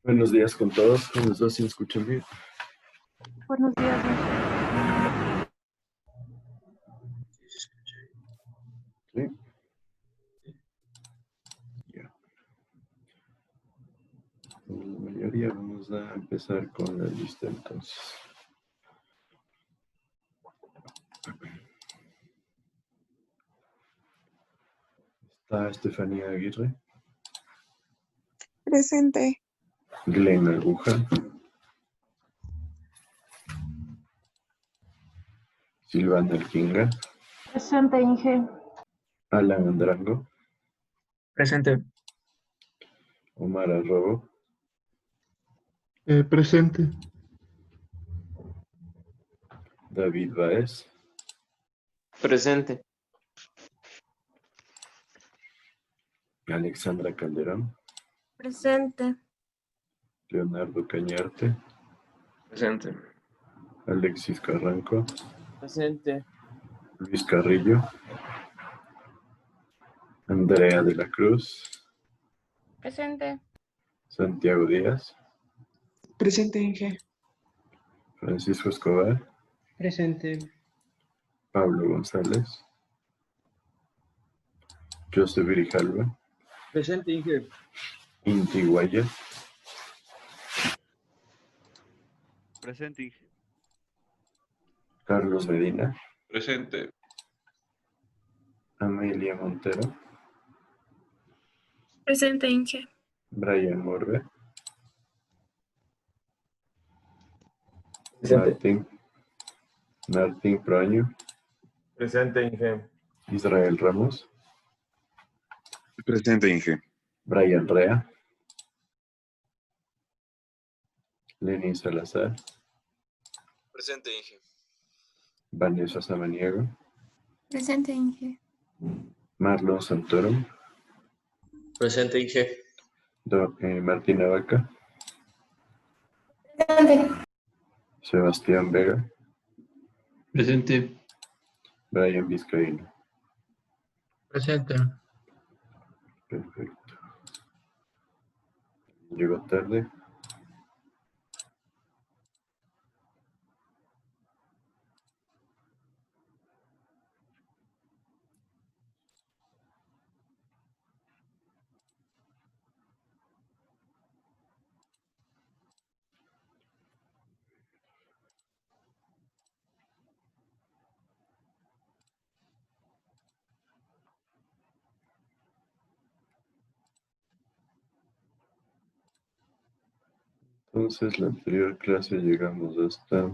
Buenos días con todos. ¿Cómo les va? ¿Sí me escuchan bien? Buenos días, Inge. Sí. Ya. Con la mayoría vamos a empezar con la lista entonces. Está Estefanía Aguirre, Presente. Glenn Aguja, Silvana Alquinga, Presente, Inge. Alan Andrango, Presente. Omar Arrobo, Presente. David Baez, Presente. Alexandra Calderón, Presente. Leonardo Cañarte, Presente. Alexis Carranco, Presente. Luis Carrillo, Andrea de la Cruz, Presente. Santiago Díaz, Presente, Inge. Francisco Escobar, Presente. Pablo González, Joseph Grijalva, Presente, Inge. Inti Guaya, Presente, Inge. Carlos Medina, Presente. Amelia Montero, Presente, Inge. Brian Morbe, Presente. Martín Proaño, Presente, Inge. Israel Ramos, Presente, Inge. Brian Rea, Lenin Salazar, Presente, Inge. Vanessa Samaniego, Presente, Inge. Marlon Santoro, Presente, Inge. Martina Vaca, Presente. Sebastián Vega, Presente. Brian Vizcaíno. Presente. Perfecto. Llegó tarde. Entonces, la anterior clase llegamos hasta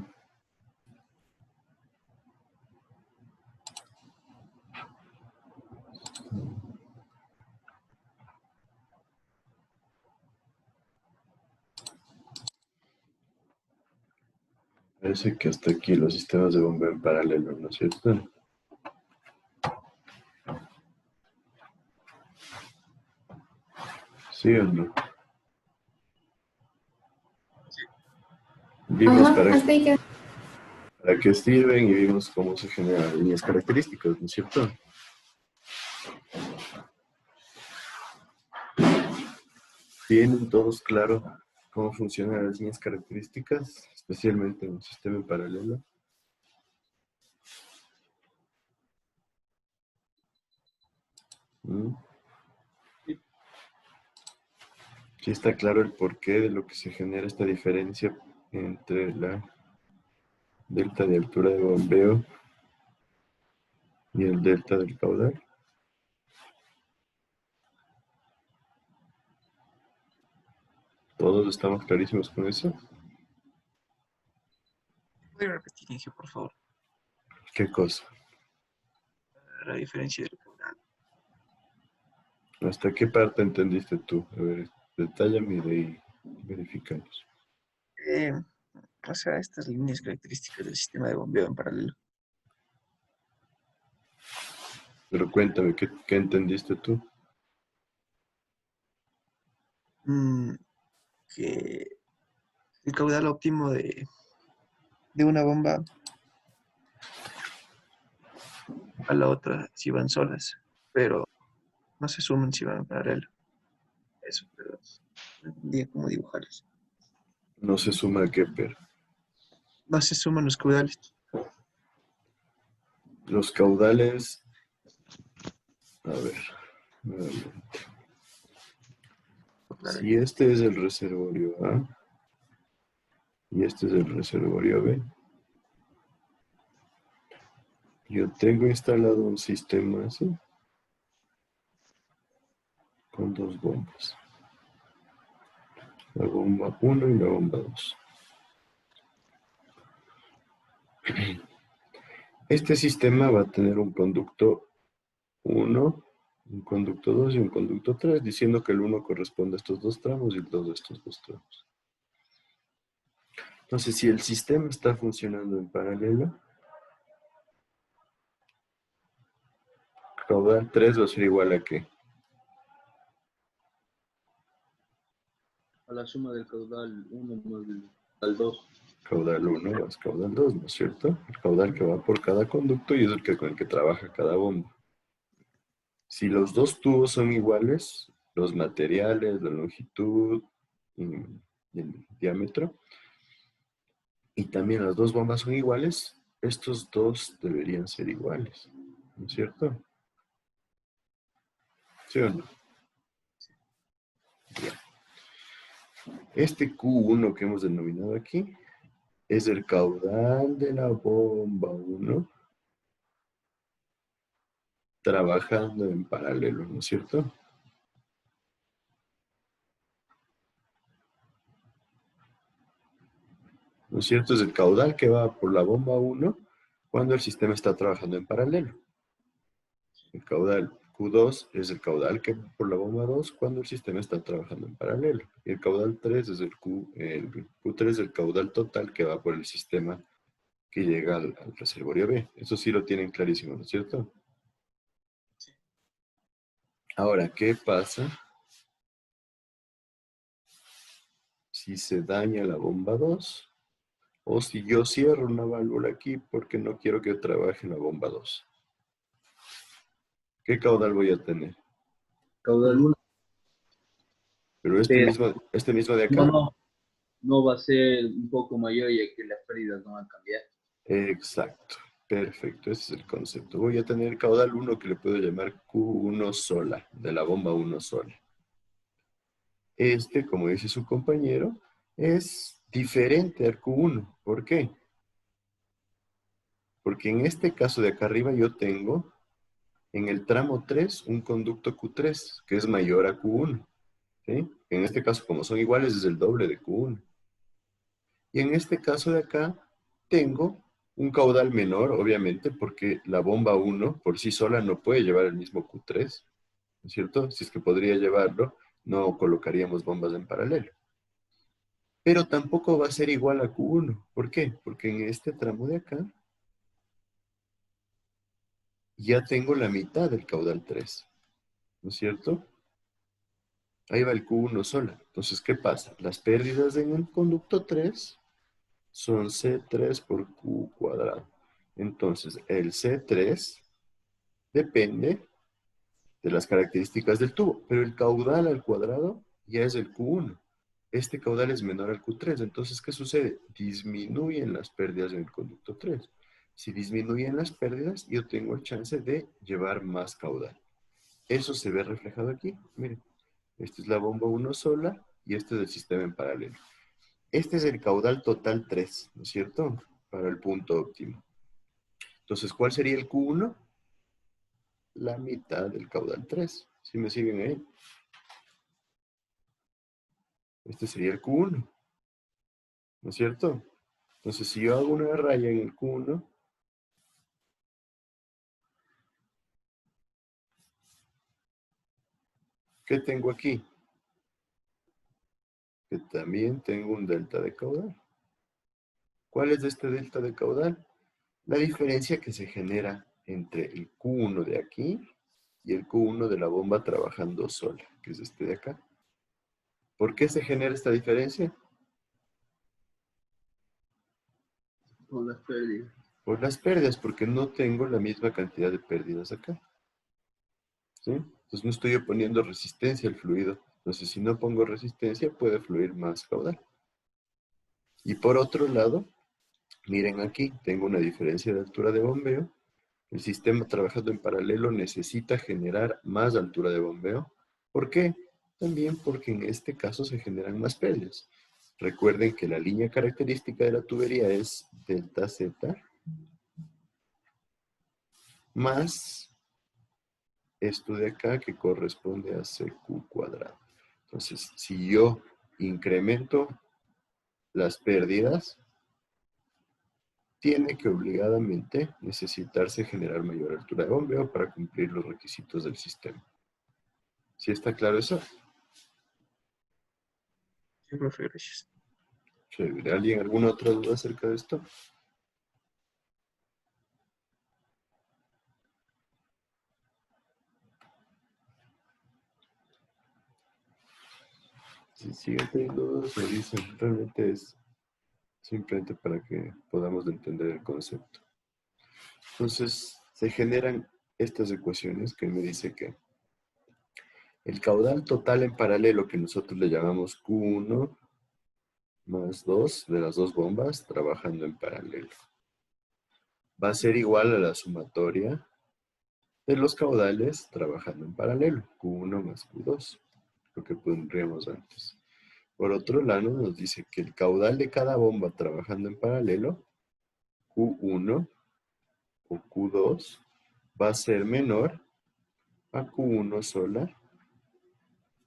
parece que hasta aquí los sistemas de bombeo en paralelo, ¿no es cierto? ¿Sí o no? Vimos para qué sirven y vimos cómo se generan líneas características, ¿no es cierto? ¿Tienen todos claro cómo funcionan las líneas características, especialmente en un sistema en paralelo? ¿Mm? Sí está claro el porqué de lo que se genera esta diferencia entre la delta de altura de bombeo y el delta del caudal. ¿Todos estamos clarísimos con eso? ¿Puede repetir, Inge, por favor? ¿Qué cosa? La diferencia del caudal. ¿Hasta qué parte entendiste tú? A ver, detállame y de ahí verificamos. O sea, estas líneas características del sistema de bombeo en paralelo. Pero cuéntame, ¿qué entendiste tú? Que el caudal óptimo de una bomba a la otra si van solas, pero no se suman si van en paralelo. Eso, pero no entendía cómo dibujarlos. No se suma a Kepler. No se suman los caudales. Los caudales, a ver, nuevamente. Si este es el reservorio A y este es el reservorio B, yo tengo instalado un sistema así, con dos bombas. La bomba 1 y la bomba 2. Este sistema va a tener un conducto 1, un conducto 2 y un conducto 3, diciendo que el 1 corresponde a estos dos tramos y el 2 a estos dos tramos. Entonces, si el sistema está funcionando en paralelo, caudal 3 va a ser igual a ¿qué? A la suma del caudal 1 más del caudal 2. Caudal 1 más caudal 2, ¿no es cierto? El caudal que va por cada conducto y es el que con el que trabaja cada bomba. Si los dos tubos son iguales, los materiales, la longitud y el diámetro, y también las dos bombas son iguales, estos dos deberían ser iguales, ¿no es cierto? ¿Sí o no? Bien. Este Q1 que hemos denominado aquí es el caudal de la bomba 1 trabajando en paralelo, ¿no es cierto? ¿No es cierto? Es el caudal que va por la bomba 1 cuando el sistema está trabajando en paralelo. El caudal Q2 es el caudal que va por la bomba 2 cuando el sistema está trabajando en paralelo. Y el caudal 3 es el Q3 es el caudal total que va por el sistema que llega al reservorio B. Eso sí lo tienen clarísimo, ¿no es cierto? Ahora, ¿qué pasa si se daña la bomba 2? O si yo cierro una válvula aquí porque no quiero que trabaje en la bomba 2. ¿Qué caudal voy a tener? Caudal 1. Pero este mismo de acá. No va a ser un poco mayor ya que las pérdidas no van a cambiar. Exacto. Perfecto. Ese es el concepto. Voy a tener caudal 1 que le puedo llamar Q1 sola, de la bomba 1 sola. Este, como dice su compañero, es diferente al Q1. ¿Por qué? Porque en este caso de acá arriba yo tengo en el tramo 3 un conducto Q3 que es mayor a Q1. ¿Sí? En este caso, como son iguales, es el doble de Q1. Y en este caso de acá, tengo un caudal menor, obviamente, porque la bomba 1 por sí sola no puede llevar el mismo Q3, ¿no es cierto? Si es que podría llevarlo, no colocaríamos bombas en paralelo. Pero tampoco va a ser igual a Q1. ¿Por qué? Porque en este tramo de acá, ya tengo la mitad del caudal 3, ¿no es cierto? Ahí va el Q1 sola. Entonces, ¿qué pasa? Las pérdidas en el conducto 3 son C3 por Q cuadrado. Entonces, el C3 depende de las características del tubo, pero el caudal al cuadrado ya es el Q1. Este caudal es menor al Q3. Entonces, ¿qué sucede? Disminuyen las pérdidas en el conducto 3. Si disminuyen las pérdidas, yo tengo el chance de llevar más caudal. Eso se ve reflejado aquí. Miren, esta es la bomba 1 sola y este es el sistema en paralelo. Este es el caudal total 3, ¿no es cierto? Para el punto óptimo. Entonces, ¿cuál sería el Q1? La mitad del caudal 3. ¿Sí me siguen ahí? Este sería el Q1, ¿no es cierto? Entonces, si yo hago una raya en el Q1, ¿qué tengo aquí? Que también tengo un delta de caudal. ¿Cuál es este delta de caudal? La diferencia que se genera entre el Q1 de aquí y el Q1 de la bomba trabajando sola, que es este de acá. ¿Por qué se genera esta diferencia? Por las pérdidas. Por las pérdidas, porque no tengo la misma cantidad de pérdidas acá. ¿Sí? Entonces no estoy oponiendo resistencia al fluido, Entonces, si no pongo resistencia, puede fluir más caudal. Y por otro lado, miren aquí, tengo una diferencia de altura de bombeo. El sistema trabajando en paralelo necesita generar más altura de bombeo. ¿Por qué? También porque en este caso se generan más pérdidas. Recuerden que la línea característica de la tubería es delta Z más esto de acá que corresponde a CQ cuadrado. Entonces, si yo incremento las pérdidas, tiene que obligadamente necesitarse generar mayor altura de bombeo para cumplir los requisitos del sistema. ¿Sí está claro eso? Sí, profe, gracias. Chévere. ¿Alguien alguna otra duda acerca de esto? Si siguen teniendo dudas, me dicen. Realmente es simplemente para que podamos entender el concepto. Entonces, se generan estas ecuaciones que me dice que el caudal total en paralelo, que nosotros le llamamos Q1 más 2 de las dos bombas trabajando en paralelo, va a ser igual a la sumatoria de los caudales trabajando en paralelo, Q1 más Q2, lo que pondríamos antes. Por otro lado, nos dice que el caudal de cada bomba trabajando en paralelo, Q1 o Q2, va a ser menor a Q1 sola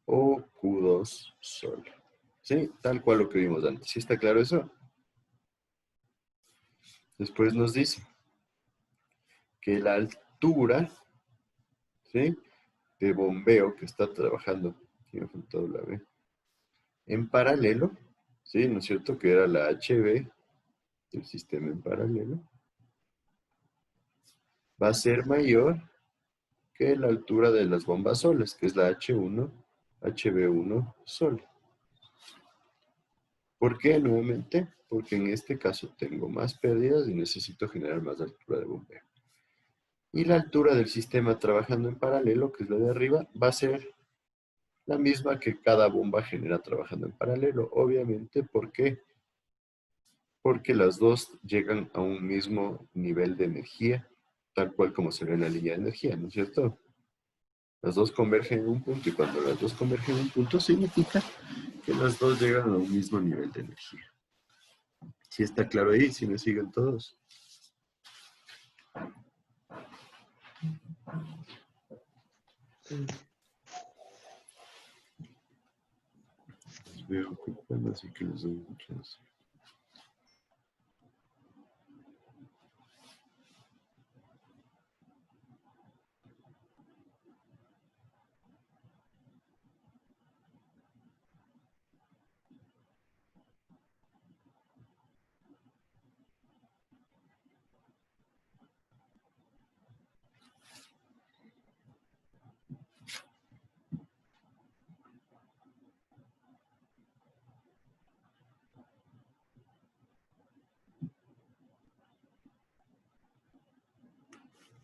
o Q2 sola. ¿Sí? Tal cual lo que vimos antes. ¿Sí está claro eso? Después nos dice que la altura, ¿sí?, de bombeo que está trabajando, aquí me ha faltado la B, en paralelo, ¿sí? ¿No es cierto? Que era la HB del sistema en paralelo, va a ser mayor que la altura de las bombas solas, que es la H1, HB1 sola. ¿Por qué? Nuevamente, porque en este caso tengo más pérdidas y necesito generar más altura de bombeo. Y la altura del sistema trabajando en paralelo, que es la de arriba, va a ser la misma que cada bomba genera trabajando en paralelo. Obviamente, ¿por qué? Porque las dos llegan a un mismo nivel de energía, tal cual como se ve en la línea de energía, ¿no es cierto? Las dos convergen en un punto y cuando las dos convergen en un punto significa que las dos llegan a un mismo nivel de energía. ¿Sí está claro ahí? ¿Sí me siguen todos? Los veo ocupando, así que les doy un chance.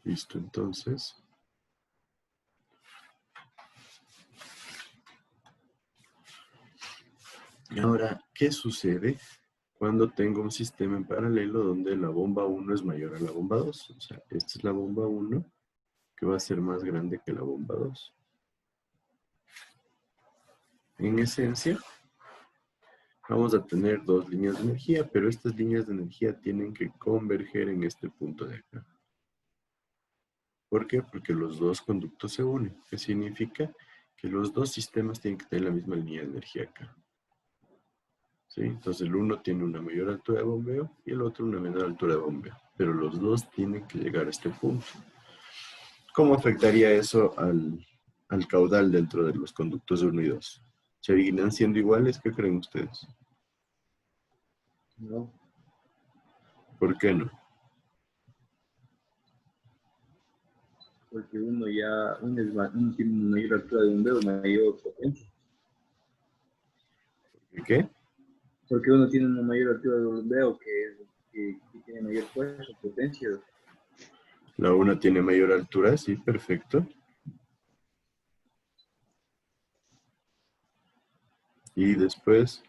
Listo, entonces. Ahora, ¿qué sucede cuando tengo un sistema en paralelo donde la bomba 1 es mayor a la bomba 2? O sea, esta es la bomba 1 que va a ser más grande que la bomba 2. En esencia, vamos a tener dos líneas de energía, pero estas líneas de energía tienen que converger en este punto de acá. ¿Por qué? Porque los dos conductos se unen. ¿Qué significa? Que los dos sistemas tienen que tener la misma línea de energía acá. ¿Sí? Entonces el uno tiene una mayor altura de bombeo y el otro una menor altura de bombeo. Pero los dos tienen que llegar a este punto. ¿Cómo afectaría eso al caudal dentro de los conductos 1 y 2? ¿Seguirán siendo iguales? ¿Qué creen ustedes? No, ¿Por qué no? porque uno tiene una mayor altura de bombeo, mayor potencia. ¿Por qué? Porque uno tiene una mayor altura de bombeo que tiene mayor fuerza, potencia. La una tiene mayor altura, sí, perfecto. Y después,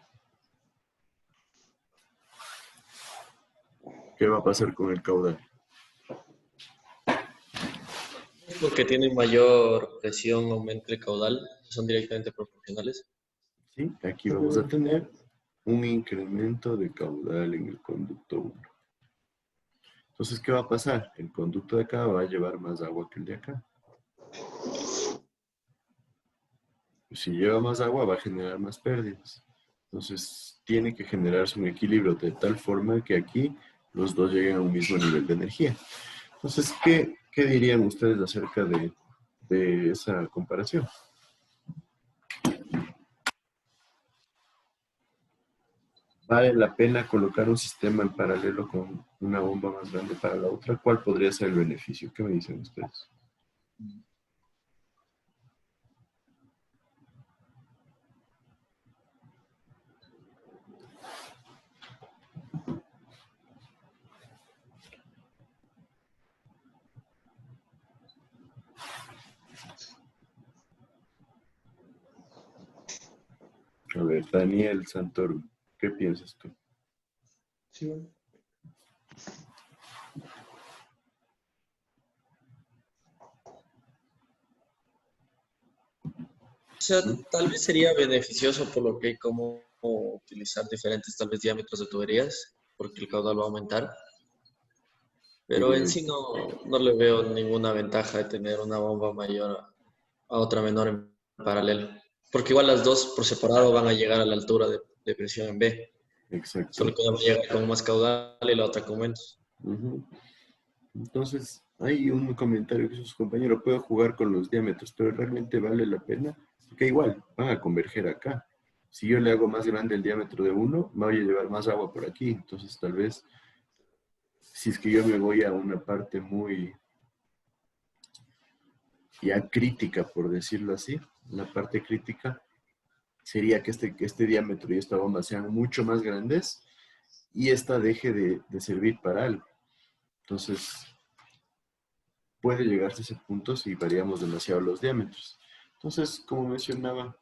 ¿qué va a pasar con el caudal? Porque tiene mayor presión, aumenta el caudal, son directamente proporcionales. ¿Sí? Aquí vamos a tener un incremento de caudal en el conducto 1. Entonces, ¿qué va a pasar? El conducto de acá va a llevar más agua que el de acá. Si lleva más agua, va a generar más pérdidas. Entonces, tiene que generarse un equilibrio de tal forma que aquí los dos lleguen a un mismo nivel de energía. Entonces, ¿qué dirían ustedes acerca de esa comparación? ¿Vale la pena colocar un sistema en paralelo con una bomba más grande para la otra? ¿Cuál podría ser el beneficio? ¿Qué me dicen ustedes? A ver, Daniel Santoro, ¿qué piensas tú? Sí, bueno. O sea, tal vez sería beneficioso por lo que hay como utilizar diferentes tal vez diámetros de tuberías, porque el caudal va a aumentar. Pero en sí no le veo ninguna ventaja de tener una bomba mayor a otra menor en paralelo. Porque igual las dos por separado van a llegar a la altura de presión en B. Exacto. Solo que una va a llegar con más caudal y la otra con menos. Ujú. Entonces, hay un comentario que hizo su compañero, puedo jugar con los diámetros, pero realmente vale la pena, porque igual van a converger acá. Si yo le hago más grande el diámetro de uno, me voy a llevar más agua por aquí. Entonces, tal vez, si es que yo me voy a una parte muy ya crítica, por decirlo así, la parte crítica sería que este diámetro y esta bomba sean mucho más grandes y esta deje de servir para algo. Entonces, puede llegarse a ese punto si variamos demasiado los diámetros. Entonces, como mencionaba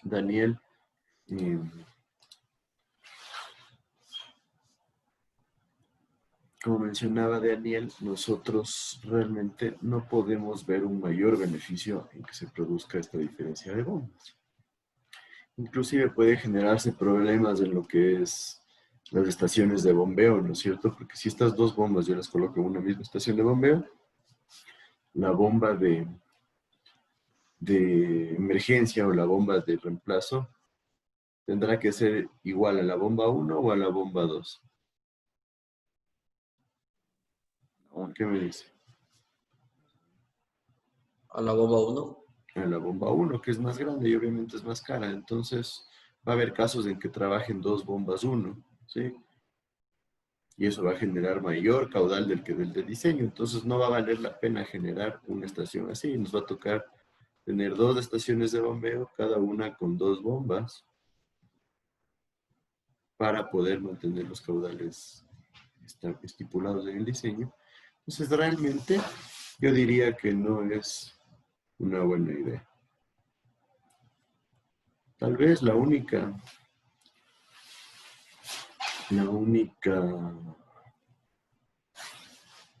Daniel, eh, nosotros realmente no podemos ver un mayor beneficio en que se produzca esta diferencia de bombas. Inclusive puede generarse problemas en lo que es las estaciones de bombeo, ¿no es cierto? Porque si estas dos bombas yo las coloco en una misma estación de bombeo, la bomba de emergencia o la bomba de reemplazo tendrá que ser igual a la bomba 1 o a la bomba 2. ¿Qué me dice? A la bomba 1. A la bomba 1, que es más grande y obviamente es más cara. Entonces, va a haber casos en que trabajen dos bombas 1, ¿sí? Y eso va a generar mayor caudal del que del de diseño. Entonces, no va a valer la pena generar una estación así. Nos va a tocar tener dos estaciones de bombeo, cada una con dos bombas, para poder mantener los caudales estipulados en el diseño. Entonces, realmente, yo diría que no es una buena idea. Tal vez la única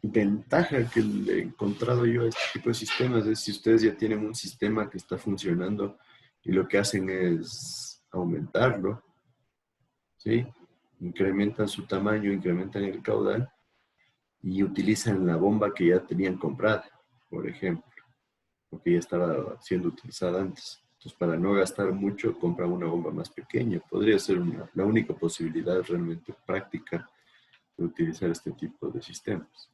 ventaja que le he encontrado yo a este tipo de sistemas es si ustedes ya tienen un sistema que está funcionando y lo que hacen es aumentarlo, ¿sí? Incrementan su tamaño, incrementan el caudal y utilizan la bomba que ya tenían comprada, por ejemplo, porque ya estaba siendo utilizada antes. Entonces, para no gastar mucho, compran una bomba más pequeña. Podría ser la única posibilidad realmente práctica de utilizar este tipo de sistemas.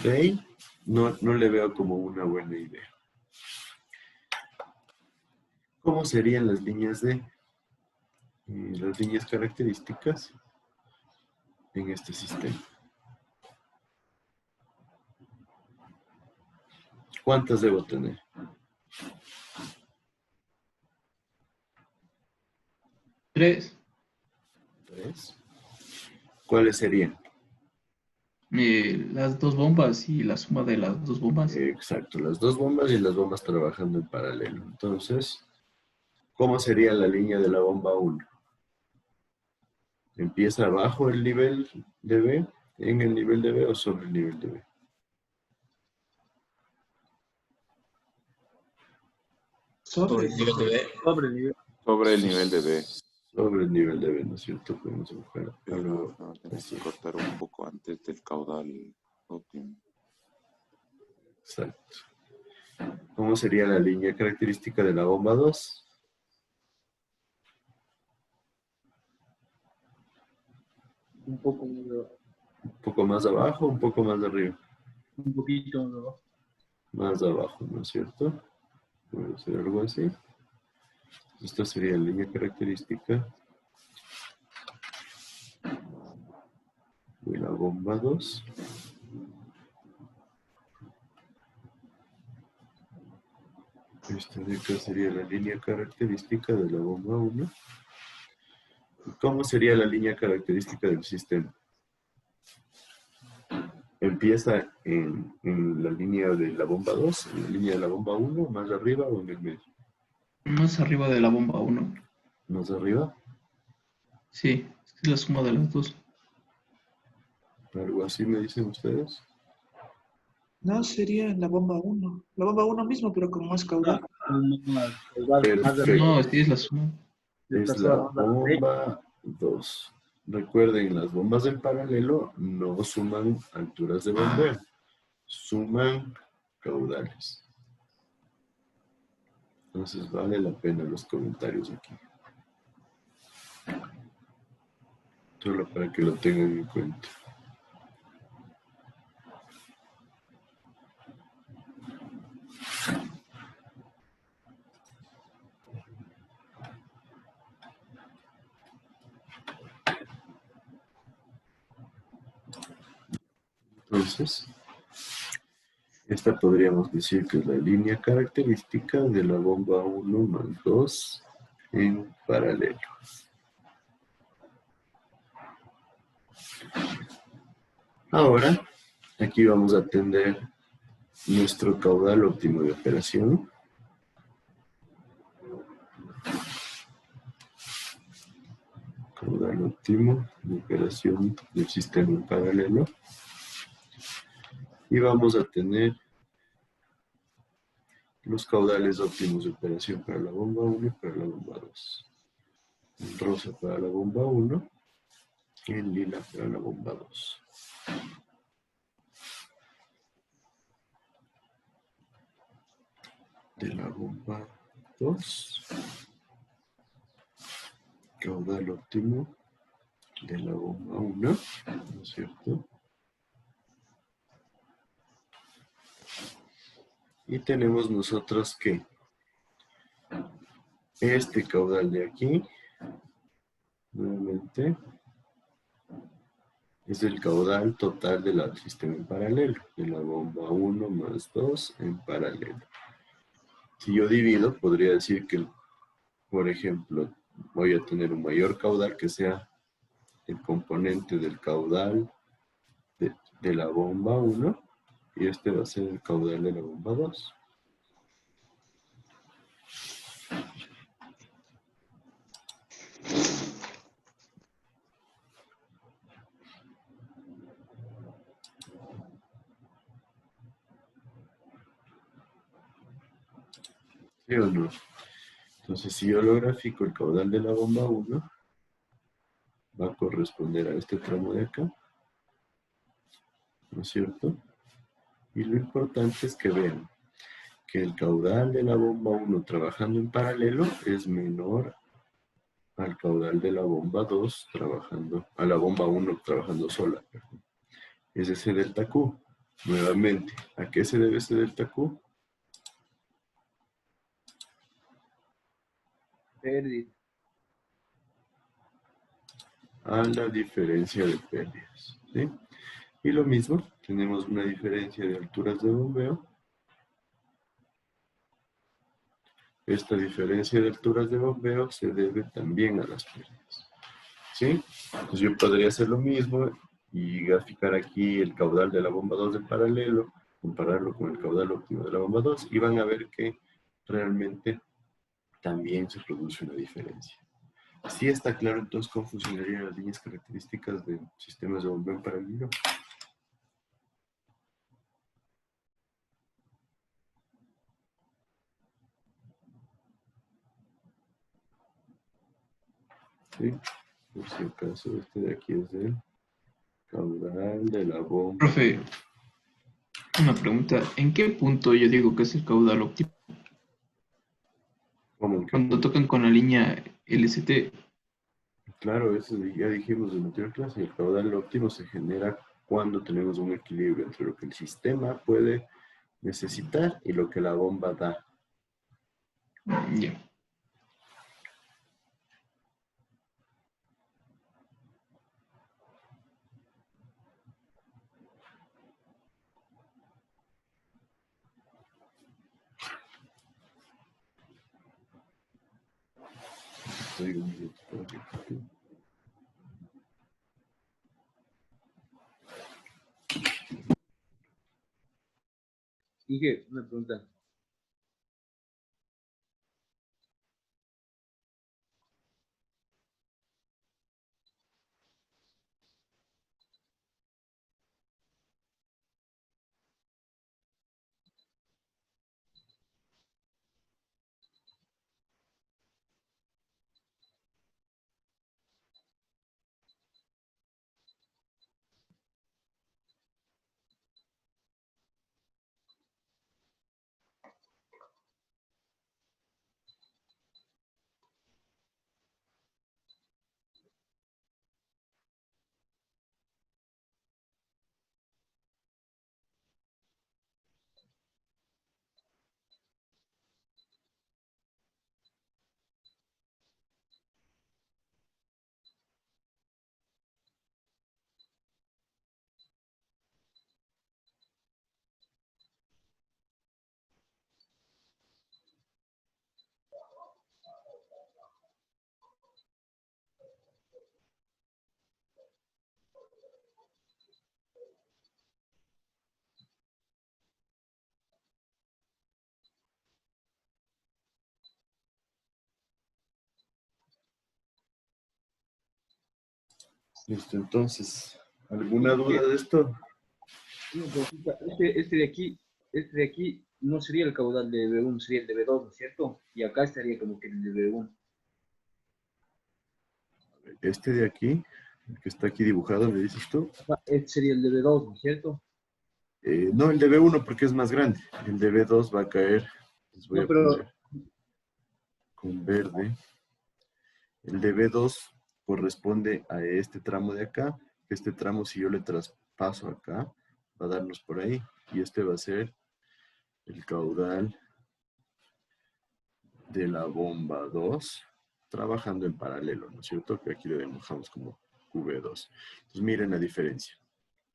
De ahí, no le veo como una buena idea. ¿Cómo serían las líneas las líneas características en este sistema? ¿Cuántas debo tener? 3. 3. ¿Cuáles serían? Las dos bombas y la suma de las dos bombas. Exacto, las dos bombas y las bombas trabajando en paralelo. Entonces, ¿Cómo sería la línea de la bomba 1? ¿Empieza abajo el nivel de B, en el nivel de B o sobre el nivel de B? Sobre el nivel de B. Sobre el nivel. Sobre el nivel de B. Sobre el nivel de B, ¿no es cierto? Podemos buscar algo Pero tenemos así. que cortar un poco antes del caudal óptimo. Exacto. ¿Cómo sería la línea característica de la bomba 2? Un poco más abajo. Un poco más abajo, un poco más arriba. Un poquito más abajo. Más abajo, ¿no es cierto? Puede ser algo así. Esta sería la línea característica de la bomba 2. Esta de acá sería la línea característica de la bomba 1. ¿Y cómo sería la línea característica del sistema? ¿Empieza en la línea de la bomba 2, en la línea de la bomba 1, más arriba o en el medio? Más arriba de la bomba 1. ¿Más arriba? Sí, es la suma de las dos. ¿Algo así me dicen ustedes? No, sería en la bomba 1. La bomba 1 mismo, pero con más caudal. Perfecto. No, sí es la suma. Es la bomba 2. Recuerden, las bombas en paralelo no suman alturas de bombeo, suman caudales. Entonces vale la pena los comentarios aquí. Solo para que lo tengan en cuenta. Entonces, esta podríamos decir que es la línea característica de la bomba 1 más 2 en paralelo. Ahora, aquí vamos a atender nuestro caudal óptimo de operación. Caudal óptimo de operación del sistema en paralelo. Y vamos a tener los caudales óptimos de operación para la bomba 1 y para la bomba 2. En rosa para la bomba 1 y en lila para la bomba 2. De la bomba 2, caudal óptimo de la bomba 1, ¿no es cierto? Y tenemos nosotros que este caudal de aquí, nuevamente, es el caudal total del sistema en paralelo, de la bomba 1 más 2 en paralelo. Si yo divido, podría decir que, por ejemplo, voy a tener un mayor caudal que sea el componente del caudal de la bomba 1 y este va a ser el caudal de la bomba 2. ¿Sí o no? Entonces, si yo lo grafico, el caudal de la bomba 1 va a corresponder a este tramo de acá, ¿no es cierto? Y lo importante es que vean que el caudal de la bomba 1 trabajando en paralelo es menor al caudal de la bomba 2 trabajando, a la bomba 1 trabajando sola. Perdón. Es ese delta Q. Nuevamente, ¿a qué se debe ese delta Q? Pérdida. A la diferencia de pérdidas, ¿sí? Y lo mismo, tenemos una diferencia de alturas de bombeo. Esta diferencia de alturas de bombeo se debe también a las pérdidas, ¿sí? Entonces yo podría hacer lo mismo y graficar aquí el caudal de la bomba 2 en paralelo, compararlo con el caudal óptimo de la bomba 2 y van a ver que realmente también se produce una diferencia. Sí está claro entonces cómo funcionarían las líneas características de sistemas de bombeo en paralelo. Sí, por si acaso este de aquí es el caudal de la bomba. Profe, una pregunta. ¿En qué punto yo digo que es el caudal óptimo? ¿Cómo en qué Cuando punto? tocan con la línea LST. Claro, eso ya dijimos en la anterior clase, el caudal óptimo se genera cuando tenemos un equilibrio entre lo que el sistema puede necesitar y lo que la bomba da. Ya. Estoy un minuto para que- Inge, una pregunta. Listo, entonces, ¿alguna duda de esto? Una pregunta. Este de aquí no sería el caudal de B1, sería el de B2, ¿no es cierto? Y acá estaría como que el de B1. Este de aquí, el que está aquí dibujado, ¿me dices tú? Este sería el de B2, ¿no es cierto? No, el de B1 porque es más grande. El de B2 va a caer, les voy No, a pero poner con verde. El de B2 corresponde a este tramo de acá. Este tramo, si yo le traspaso acá, va a darnos por ahí. Y este va a ser el caudal de la bomba 2, trabajando en paralelo, ¿no es cierto? Que aquí lo dibujamos como QB2. Entonces miren la diferencia.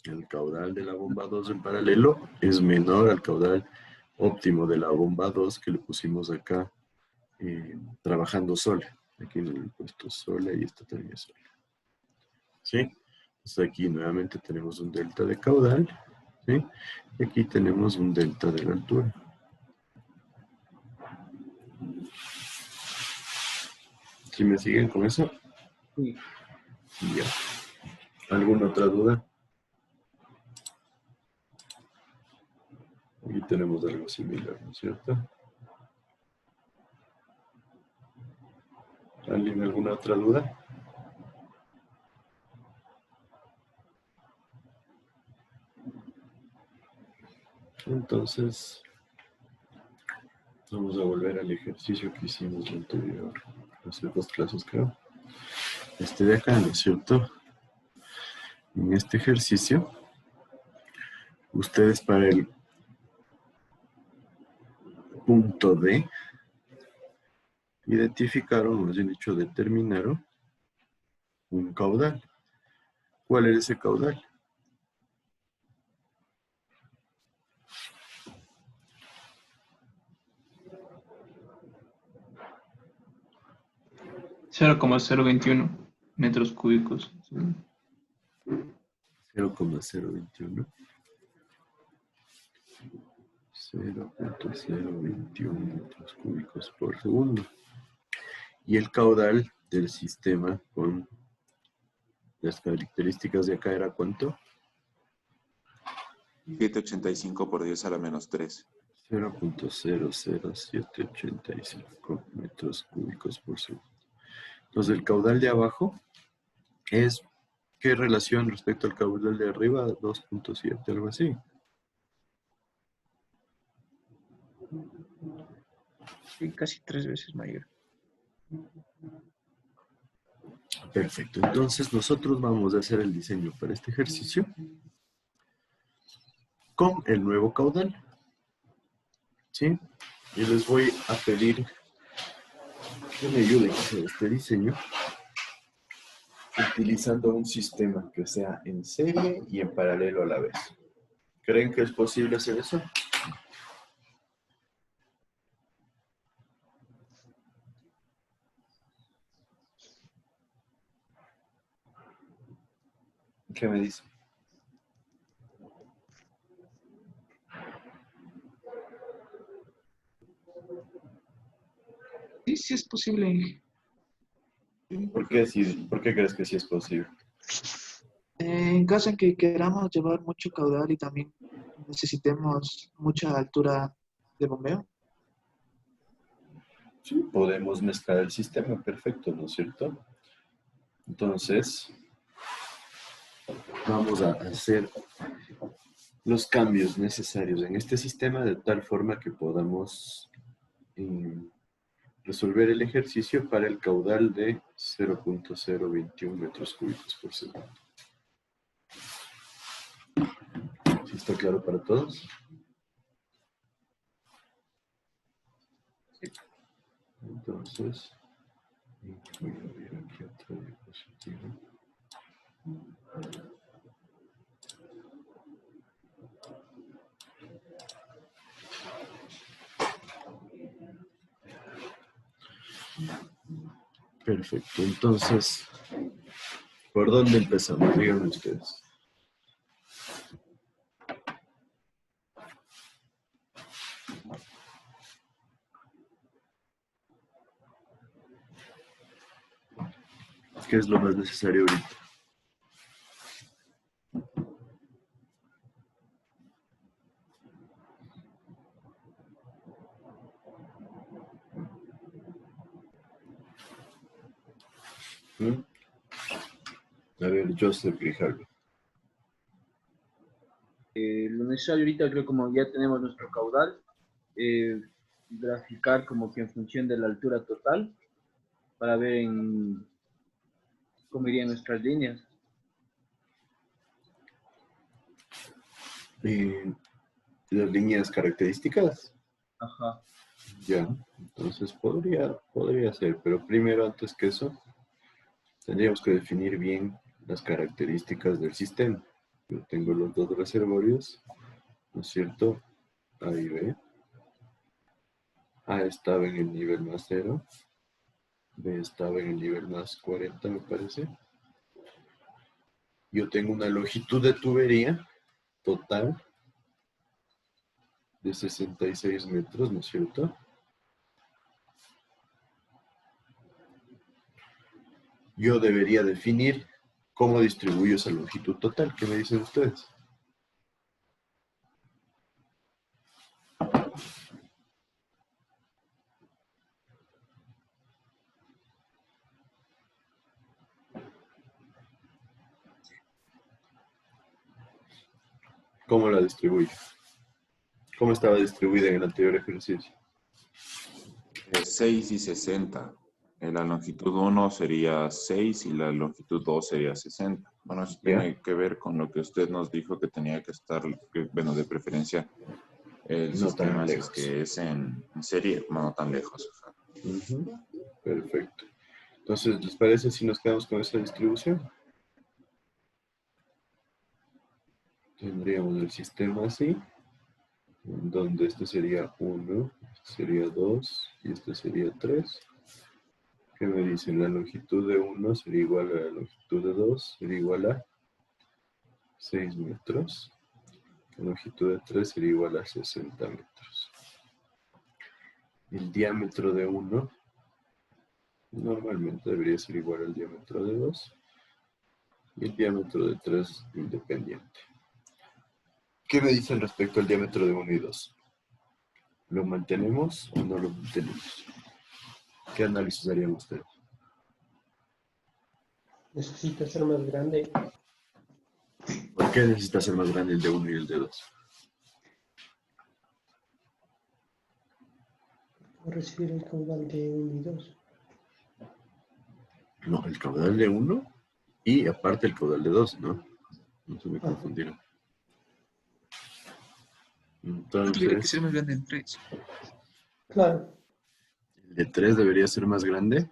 El caudal de la bomba 2 en paralelo es menor al caudal óptimo de la bomba 2 que le pusimos acá trabajando sola. Aquí le he puesto sola y esta también es sola. ¿Sí? Entonces aquí nuevamente tenemos un delta de caudal. ¿Sí? Y aquí tenemos un delta de la altura. ¿Sí me siguen con eso? sí. Ya. ¿Alguna otra duda? Aquí tenemos algo similar, ¿no es cierto? ¿Alguien alguna otra duda? Entonces, vamos a volver al ejercicio que hicimos la anterior, hace 2 clases creo. Este de acá, ¿no es cierto? En este ejercicio, ustedes para el punto D identificaron, más bien dicho, determinaron un caudal. ¿Cuál era ese caudal? $0,021 metros cúbicos. 0,021. 0,021 metros cúbicos por segundo. Y el caudal del sistema con las características de acá era ¿cuánto? 785 por 10 a la menos 3. 0.00785 metros cúbicos por segundo. Entonces el caudal de abajo es, ¿qué relación respecto al caudal de arriba? 2.7, algo así. Sí, casi 3 veces mayor. Perfecto, entonces nosotros vamos a hacer el diseño para este ejercicio con el nuevo caudal, ¿sí? Y les voy a pedir que me ayuden a hacer este diseño utilizando un sistema que sea en serie y en paralelo a la vez. ¿Creen que es posible hacer eso? ¿Qué me dicen? Sí, sí es posible, Inge. ¿Por qué crees que sí es posible? En caso en que queramos llevar mucho caudal y también necesitemos mucha altura de bombeo. Sí, podemos mezclar el sistema perfecto, ¿no es cierto? Entonces, vamos a hacer los cambios necesarios en este sistema de tal forma que podamos resolver el ejercicio para el caudal de 0.021 metros cúbicos por segundo. ¿Sí está claro para todos? Entonces, voy a abrir aquí otra diapositiva. Perfecto, entonces, ¿por dónde empezamos? Díganme ustedes. ¿Qué es lo más necesario ahorita? A ver, Joseph Grijalvo. Lo necesario ahorita creo como ya tenemos nuestro caudal, graficar como que en función de la altura total para ver cómo irían nuestras líneas. Las líneas características. Ajá. Ya, entonces podría ser, pero primero, antes que eso, tendríamos que definir bien las características del sistema. Yo tengo los dos reservorios, ¿no es cierto? A y B. A estaba en el nivel más 0. B estaba en el nivel más 40, me parece. Yo tengo una longitud de tubería total de 66 metros, ¿no es cierto? Yo debería definir cómo distribuyo esa longitud total. ¿Qué me dicen ustedes? ¿Cómo la distribuyo? ¿Cómo estaba distribuida en el anterior ejercicio? 6 y 60. La longitud 1 sería 6 y la longitud 2 sería 60. Bueno, eso tiene que ver con lo que usted nos dijo que tenía que estar, bueno, de preferencia el No tan sistema si es lejos. que es en serie, no tan lejos. Perfecto. Entonces, ¿les parece si nos quedamos con esa distribución? Tendríamos el sistema así, donde este sería 1, este sería 2 y este sería 3. ¿Qué me dicen? La longitud de 1 sería igual a la longitud de 2, sería igual a 6 metros. La longitud de 3 sería igual a 60 metros. El diámetro de 1 Normalmente debería ser igual al diámetro de 2 y el diámetro de 3 independiente. ¿Qué me dicen respecto al diámetro de 1 y 2? ¿Lo mantenemos o no lo mantenemos? ¿Qué análisis harían ustedes? Necesita ser más grande. ¿Por qué necesita ser más grande el de 1 y el de 2? Para recibir el caudal de 1 y 2. No, el caudal de 1 y aparte el caudal de 2, ¿no? No se me confundieron. Tuviera que Entonces, ser más grande en 3. Claro. ¿el de 3 debería ser más grande?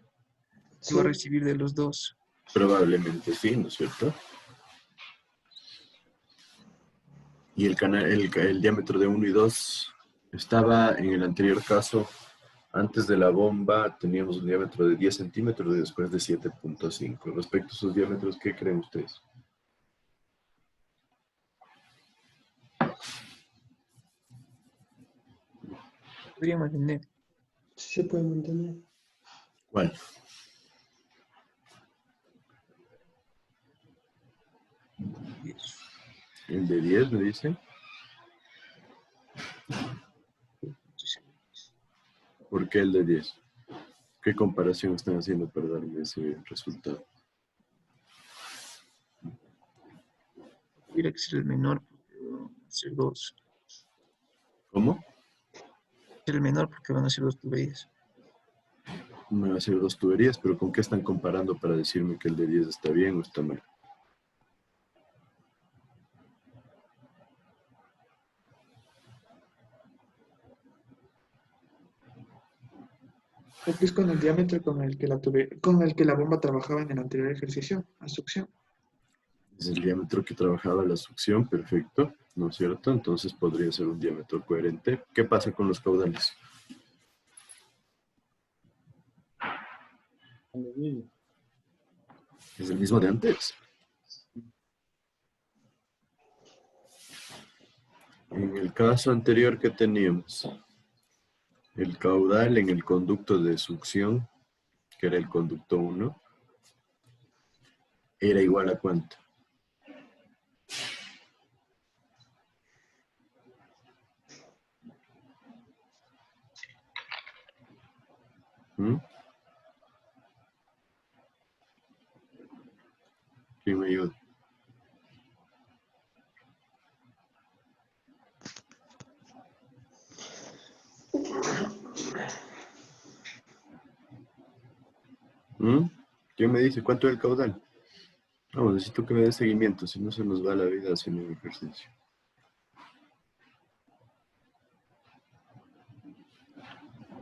Sí. Va a recibir de los dos. Probablemente sí, ¿no es cierto? Y el diámetro de 1 y 2 estaba en el anterior caso, antes de la bomba teníamos un diámetro de 10 centímetros y después de 7.5. Respecto a sus diámetros, ¿qué creen ustedes? Podría mantener. Sí se puede mantener. ¿Cuál? ¿El de 10 me dicen? ¿Por qué el de 10? ¿Qué comparación están haciendo para darme ese resultado? Tuviera que ser el menor, porque van a ser 2. ¿Cómo? Ser el menor porque van a ser 2 tuberías. Me va a ser 2 tuberías, pero ¿con qué están comparando para decirme que el de 10 está bien o está mal? Porque es con el diámetro con el que la bomba trabajaba en el anterior ejercicio, la succión. Es el diámetro que trabajaba la succión, perfecto, ¿no es cierto? Entonces podría ser un diámetro coherente. ¿Qué pasa con los caudales? Es el mismo de antes. En el caso anterior que teníamos, el caudal en el conducto de succión, que era el conducto 1, era igual a ¿cuánto? ¿Quién me ayuda? ¿Quién me dice cuánto es el caudal? Vamos, necesito que me dé seguimiento, si no se nos va la vida haciendo un ejercicio.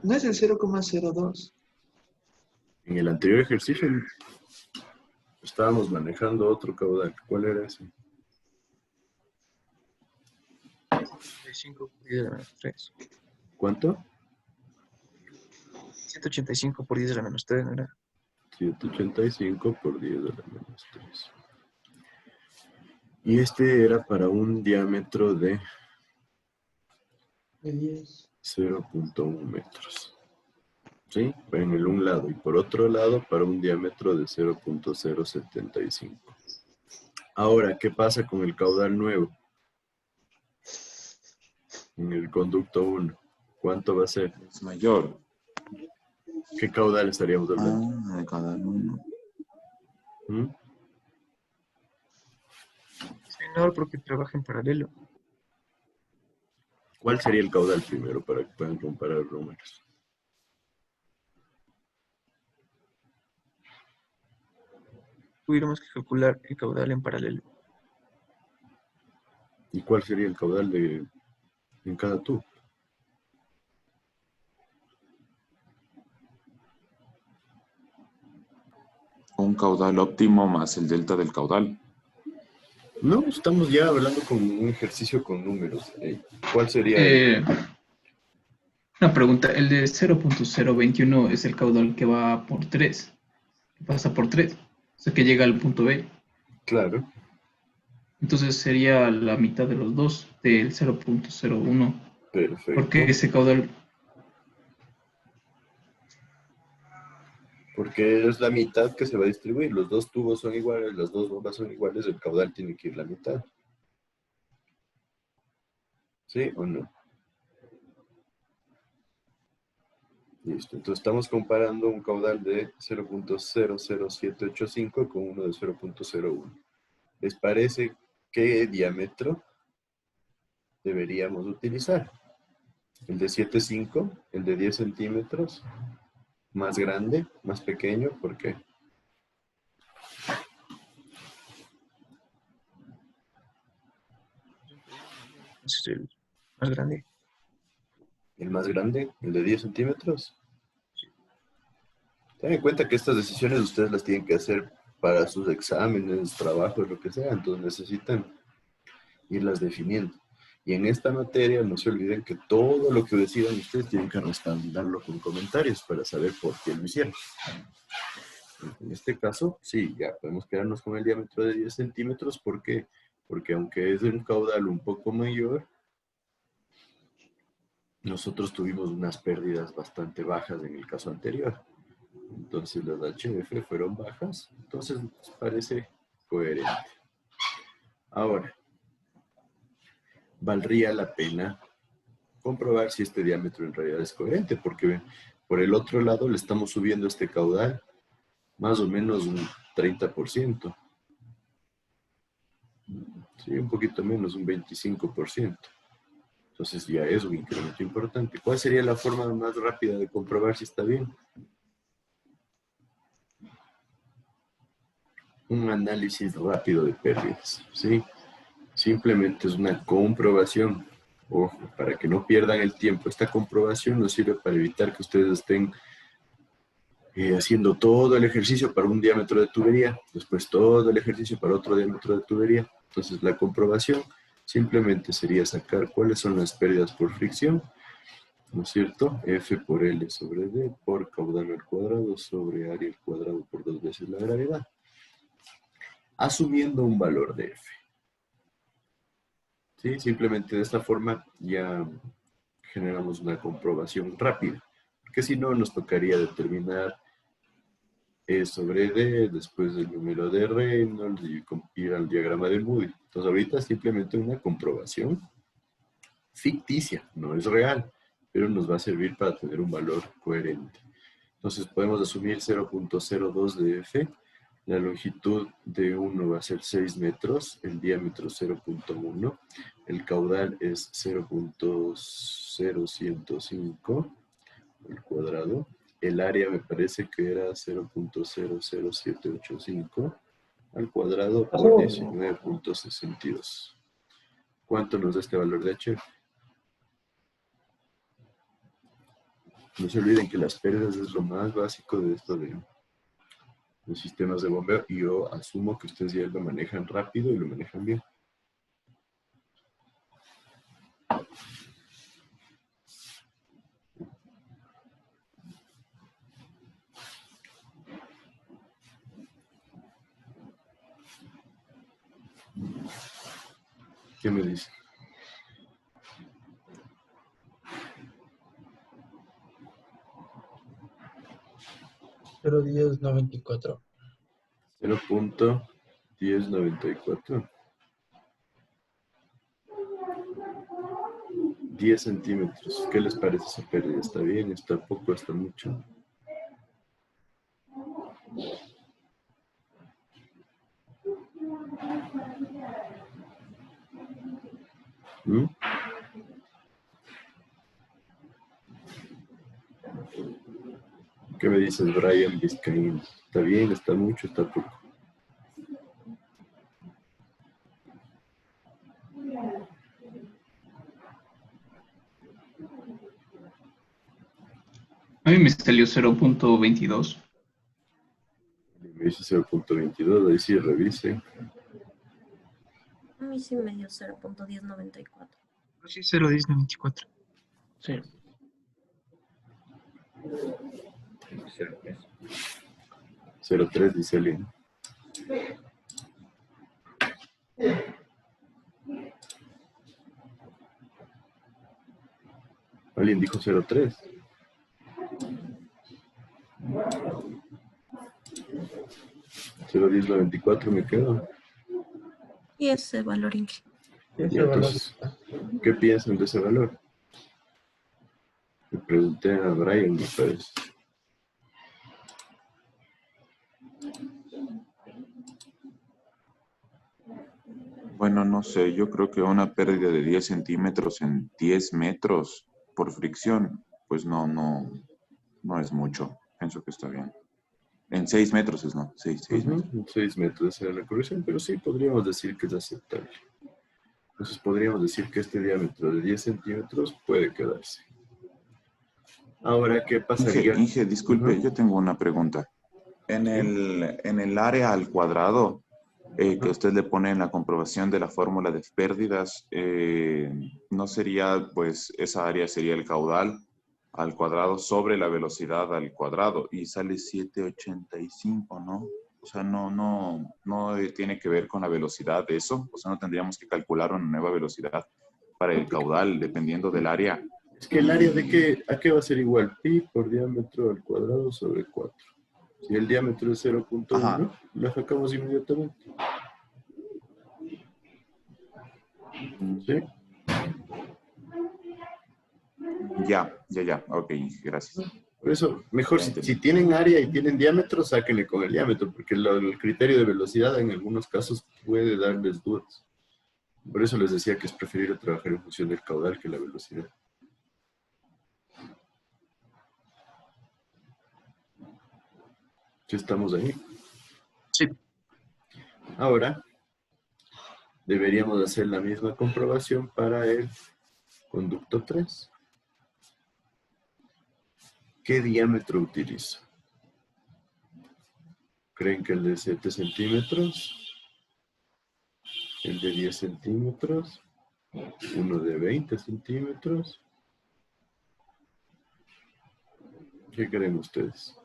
No es el 0,02. En el anterior ejercicio estábamos manejando otro caudal. ¿Cuál era ese? 185 por 10 a la menos 3. ¿Cuánto? 185 por 10 a la menos 3, ¿no era? 185 por 10 a la menos 3. Y este era para un diámetro de 0.1 metros. ¿Sí? En el un lado. Y por otro lado, para un diámetro de 0.075. Ahora, ¿qué pasa con el caudal nuevo? En el conducto 1. ¿Cuánto va a ser? Es mayor. ¿Qué caudal estaríamos hablando? El caudal 1. Es menor porque trabaja en paralelo. ¿Cuál sería el caudal primero para que puedan comparar números? Tuviéramos que calcular el caudal en paralelo. ¿Y cuál sería el caudal en cada tubo? Un caudal óptimo más el delta del caudal. No, estamos ya hablando con un ejercicio con números. ¿Cuál sería? Una pregunta, el de 0.021 es el caudal que va por 3, que pasa por 3, o sea que llega al punto B. Claro. Entonces sería la mitad de los dos, del 0.01. Perfecto. Porque ese caudal... Porque es la mitad que se va a distribuir. Los dos tubos son iguales, las dos bombas son iguales, el caudal tiene que ir la mitad. ¿Sí o no? Listo. Entonces estamos comparando un caudal de 0.00785 con uno de 0.01. ¿Les parece qué diámetro deberíamos utilizar? ¿El de 7.5? ¿El de 10 centímetros? ¿Más grande? ¿Más pequeño? ¿Por qué? Es el más grande. ¿El más grande? ¿El de 10 centímetros? Ten en cuenta que estas decisiones ustedes las tienen que hacer para sus exámenes, trabajos, lo que sea. Entonces necesitan irlas definiendo. Y en esta materia no se olviden que todo lo que decidan ustedes tienen que respaldarlo con comentarios para saber por qué lo hicieron. En este caso, sí, ya podemos quedarnos con el diámetro de 10 centímetros. ¿Por qué? Porque aunque es de un caudal un poco mayor, nosotros tuvimos unas pérdidas bastante bajas en el caso anterior. Entonces las HF fueron bajas. Entonces nos parece coherente. Ahora, valdría la pena comprobar si este diámetro en realidad es coherente, porque por el otro lado le estamos subiendo este caudal más o menos un 30%. Sí, un poquito menos, un 25%. Entonces ya es un incremento importante. ¿Cuál sería la forma más rápida de comprobar si está bien? Un análisis rápido de pérdidas, ¿sí? Simplemente es una comprobación. Ojo, para que no pierdan el tiempo. Esta comprobación nos sirve para evitar que ustedes estén haciendo todo el ejercicio para un diámetro de tubería, después todo el ejercicio para otro diámetro de tubería. Entonces la comprobación simplemente sería sacar cuáles son las pérdidas por fricción, ¿no es cierto? F por L sobre D por caudal al cuadrado sobre área al cuadrado por 2 veces la gravedad. Asumiendo un valor de F. ¿Sí? Simplemente de esta forma ya generamos una comprobación rápida. Porque si no, nos tocaría determinar E sobre D, después el número de Reynolds y ir al diagrama de Moody. Entonces ahorita simplemente una comprobación ficticia, no es real, pero nos va a servir para tener un valor coherente. Entonces podemos asumir 0.02 de F, la longitud de 1 va a ser 6 metros, el diámetro 0.1, el caudal es 0.0105 al cuadrado, el área me parece que era 0.00785 al cuadrado por 19.62. ¿Cuánto nos da este valor de H? No se olviden que las pérdidas es lo más básico de esto de los sistemas de bombeo y yo asumo que ustedes ya lo manejan rápido y lo manejan bien. ¿Qué me dicen? Pero 1094. 0.1094. 10 centímetros. ¿Qué les parece esa pérdida? ¿Está bien? ¿Está poco? ¿Está mucho? ¿Mm? ¿Qué me dices, Brian Vizcaín? ¿Está bien? ¿Está mucho? ¿Está poco? A mí me salió 0.22. Me dice 0.22, ahí sí revise. A mí sí me dio 0.1094. Sí, 0.1094. Sí. 0.3 dice Lynn. ¿Alguien dijo 0.3? 0.1094 me quedo. Y ese valor, Inge. Y entonces, ¿qué piensan de ese valor? Le pregunté a Brian, me parece. Bueno, no sé, yo creo que una pérdida de 10 centímetros en 10 metros por fricción, pues no es mucho. Pienso que está bien. En 6 metros es, ¿no? 6 metros. 6 metros era la corrección, pero sí podríamos decir que es aceptable. Entonces podríamos decir que este diámetro de 10 centímetros puede quedarse. Ahora, ¿qué pasaría? Inge, disculpe, yo tengo una pregunta. En el área al cuadrado que usted le pone en la comprobación de la fórmula de pérdidas, ¿no sería, pues, esa área sería el caudal al cuadrado sobre la velocidad al cuadrado? Y sale 7.85, ¿no? O sea, no tiene que ver con la velocidad de eso. O sea, no tendríamos que calcular una nueva velocidad para el caudal, dependiendo del área. Es que el área de qué, ¿a qué va a ser igual? Pi por diámetro al cuadrado sobre 4. Si el diámetro es 0.1, lo sacamos inmediatamente. ¿Sí? Ya. Ok, gracias. Por eso, mejor si tienen área y tienen diámetro, sáquenle con el diámetro, porque el criterio de velocidad en algunos casos puede darles dudas. Por eso les decía que es preferible trabajar en función del caudal que la velocidad. ¿Sí estamos ahí? Sí. Ahora, deberíamos hacer la misma comprobación para el conducto 3. ¿Qué diámetro utilizo? ¿Creen que el de 7 centímetros? ¿El de 10 centímetros? ¿Uno de 20 centímetros? ¿Qué creen ustedes?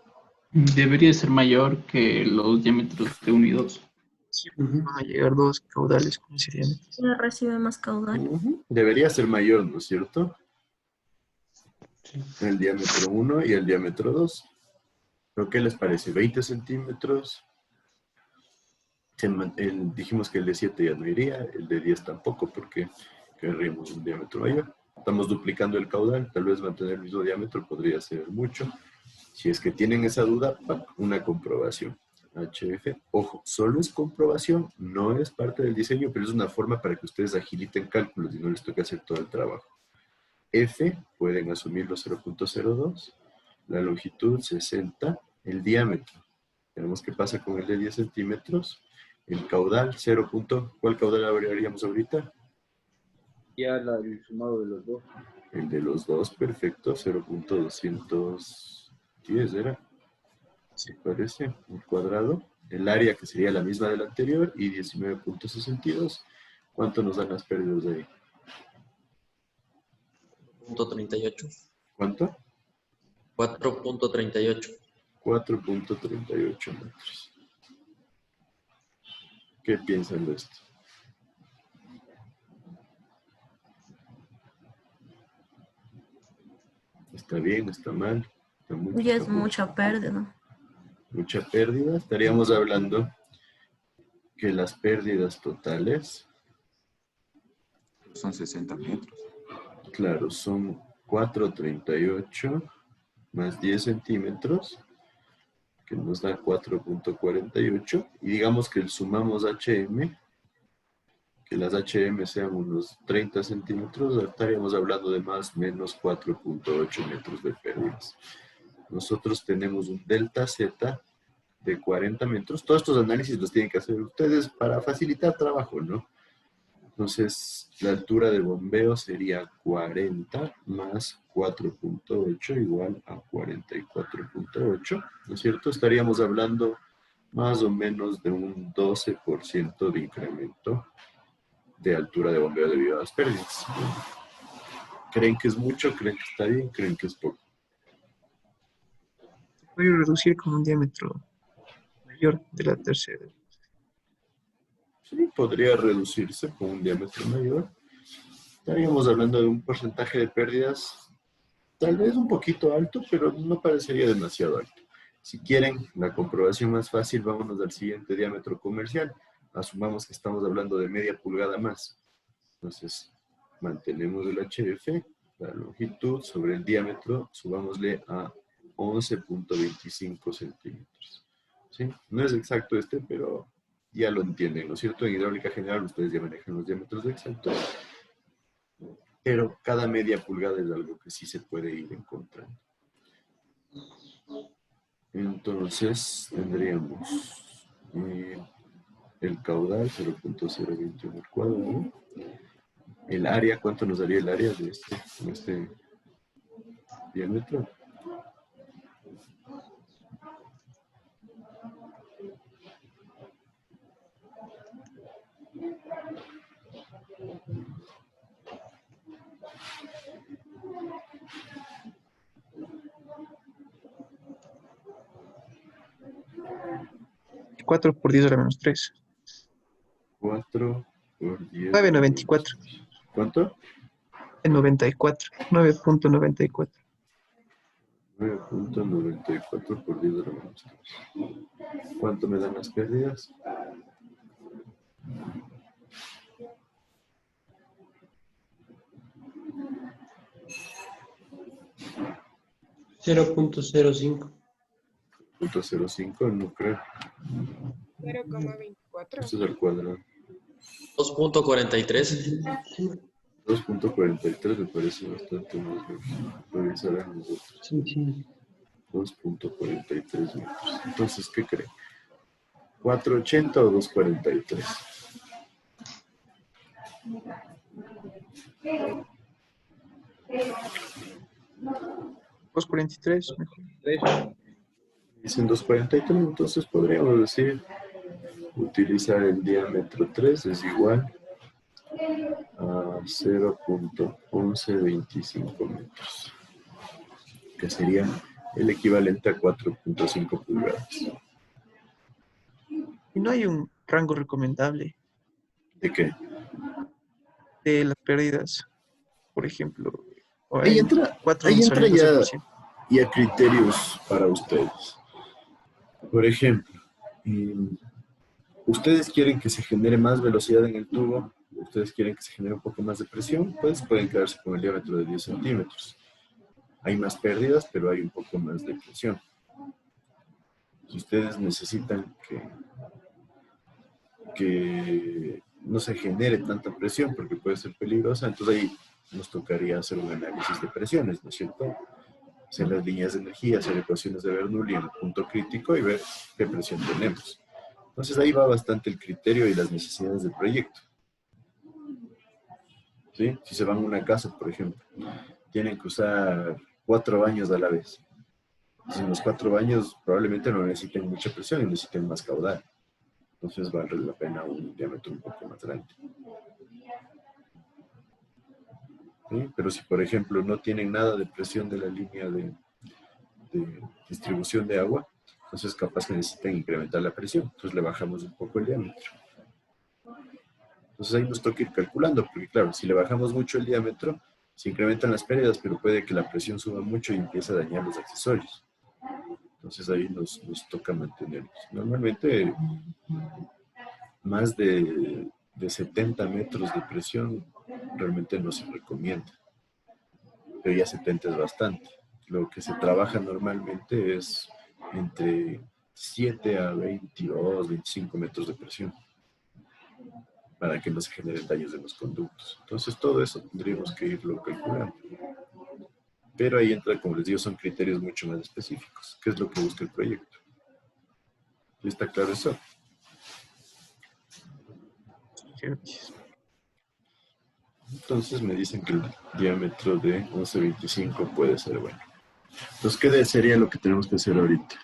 Debería ser mayor que los diámetros de 1 y 2. Sí, van a llegar dos caudales con ese diámetro. Ya recibe más caudal. Debería ser mayor, ¿no es cierto? El diámetro 1 y el diámetro 2. ¿Pero qué les parece? ¿20 centímetros? Dijimos que el de 7 ya no iría, el de 10 tampoco, porque querríamos un diámetro mayor. Estamos duplicando el caudal, tal vez mantener el mismo diámetro podría ser mucho. Si es que tienen esa duda, una comprobación. HF, ojo, solo es comprobación, no es parte del diseño, pero es una forma para que ustedes agiliten cálculos y no les toque hacer todo el trabajo. F, pueden asumirlo 0.02, la longitud 60, el diámetro. Tenemos qué pasa con el de 10 centímetros, el caudal 0. ¿Cuál caudal haríamos ahorita? Ya el sumado de los dos. El de los dos, perfecto, 0.210 era. ¿Se parece? El cuadrado. El área que sería la misma del anterior y 19.62. ¿Cuánto nos dan las pérdidas de ahí? 4.38. ¿Cuánto? 4.38. 4.38 metros. ¿Qué piensan de esto? ¿Está bien? ¿Está mal? ¿Está mucho? Ya es ¿Está poco? mucha pérdida. Mucha pérdida. Estaríamos hablando que las pérdidas totales son 60 metros. Claro, son 4.38 más 10 centímetros, que nos da 4.48. Y digamos que sumamos HM, que las HM sean unos 30 centímetros, estaríamos hablando de más o menos 4.8 metros de pérdidas. Nosotros tenemos un delta Z de 40 metros. Todos estos análisis los tienen que hacer ustedes para facilitar trabajo, ¿no? Entonces, la altura de bombeo sería 40 más 4.8 igual a 44.8, ¿no es cierto? Estaríamos hablando más o menos de un 12% de incremento de altura de bombeo debido a las pérdidas. ¿Creen que es mucho? ¿Creen que está bien? ¿Creen que es poco? Se puede reducir con un diámetro mayor de la tercera. Sí, podría reducirse con un diámetro mayor. Estaríamos hablando de un porcentaje de pérdidas tal vez un poquito alto, pero no parecería demasiado alto. Si quieren la comprobación más fácil, vámonos al siguiente diámetro comercial. Asumamos que estamos hablando de media pulgada más. Entonces, mantenemos el HF, la longitud sobre el diámetro, subámosle a 11.25 centímetros. ¿Sí? No es exacto este, pero ya lo entienden, ¿no es cierto? En hidráulica general ustedes ya manejan los diámetros exactos, pero cada media pulgada es algo que sí se puede ir encontrando. Entonces, tendríamos el caudal 0.021 al cuadrado. El área, ¿cuánto nos daría el área de este diámetro? Cuatro por 10 a la menos 3. 4 por 10. 9,94. ¿Cuánto? En 94. 9.94. 9.94 por 10 a la menos 3. ¿Cuánto me dan las pérdidas? $0.05. 0.05, no creo. 0,24. Esto es al cuadrado. 2.43. 2.43 me parece bastante más lógico. Revisarán nosotros. Sí. 2.43 metros. Entonces, ¿qué creen? ¿480 o 243? $2.43. Mejor. Dicen 243, entonces podríamos decir utilizar el diámetro 3 es igual a 0.1125 metros, que sería el equivalente a 4.5 pulgadas. ¿Y no hay un rango recomendable ¿De qué? de las pérdidas? Por ejemplo, o Ahí hay entra, 4 ahí entra saliendo 100%. ya criterios para ustedes. Por ejemplo, ustedes quieren que se genere más velocidad en el tubo, ustedes quieren que se genere un poco más de presión, pues pueden quedarse con el diámetro de 10 centímetros. Hay más pérdidas, pero hay un poco más de presión. Si ustedes necesitan que no se genere tanta presión porque puede ser peligrosa, entonces ahí nos tocaría hacer un análisis de presiones, ¿no es cierto? Hacer las líneas de energía, hacer ecuaciones de Bernoulli en el punto crítico y ver qué presión tenemos. Entonces ahí va bastante el criterio y las necesidades del proyecto. ¿Sí? Si se van a una casa, por ejemplo, tienen que usar 4 baños a la vez. Entonces en los 4 baños probablemente no necesiten mucha presión y necesiten más caudal. Entonces vale la pena un diámetro un poco más grande. ¿Sí? Pero si, por ejemplo, no tienen nada de presión de la línea de distribución de agua, entonces capaz que necesitan incrementar la presión. Entonces le bajamos un poco el diámetro. Entonces ahí nos toca ir calculando, porque claro, si le bajamos mucho el diámetro, se incrementan las pérdidas, pero puede que la presión suba mucho y empiece a dañar los accesorios. Entonces ahí nos toca mantenerlos. Normalmente más de 70 metros de presión realmente no se recomienda. Pero ya 70 es bastante. Lo que se trabaja normalmente es entre 7 a 22, 25 metros de presión para que no se generen daños en los conductos. Entonces todo eso tendríamos que irlo calculando. Pero ahí entra, como les digo, son criterios mucho más específicos. ¿Qué es lo que busca el proyecto? ¿Y está claro eso? Entonces me dicen que el diámetro de 11.25 puede ser bueno. Entonces, ¿qué sería lo que tenemos que hacer ahorita?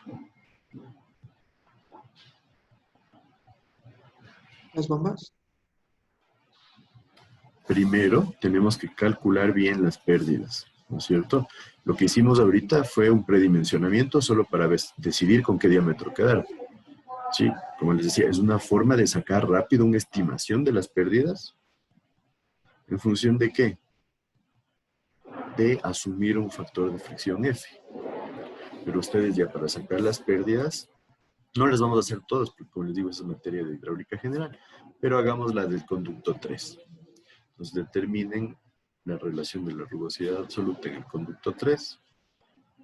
Las bombas. Primero, tenemos que calcular bien las pérdidas, ¿no es cierto? Lo que hicimos ahorita fue un predimensionamiento solo para decidir con qué diámetro quedar. Sí, como les decía, es una forma de sacar rápido una estimación de las pérdidas. ¿En función de qué? De asumir un factor de fricción F. Pero ustedes ya para sacar las pérdidas, no las vamos a hacer todas, porque como les digo, esa es materia de hidráulica general, pero hagamos la del conducto 3. Entonces determinen la relación de la rugosidad absoluta en el conducto 3,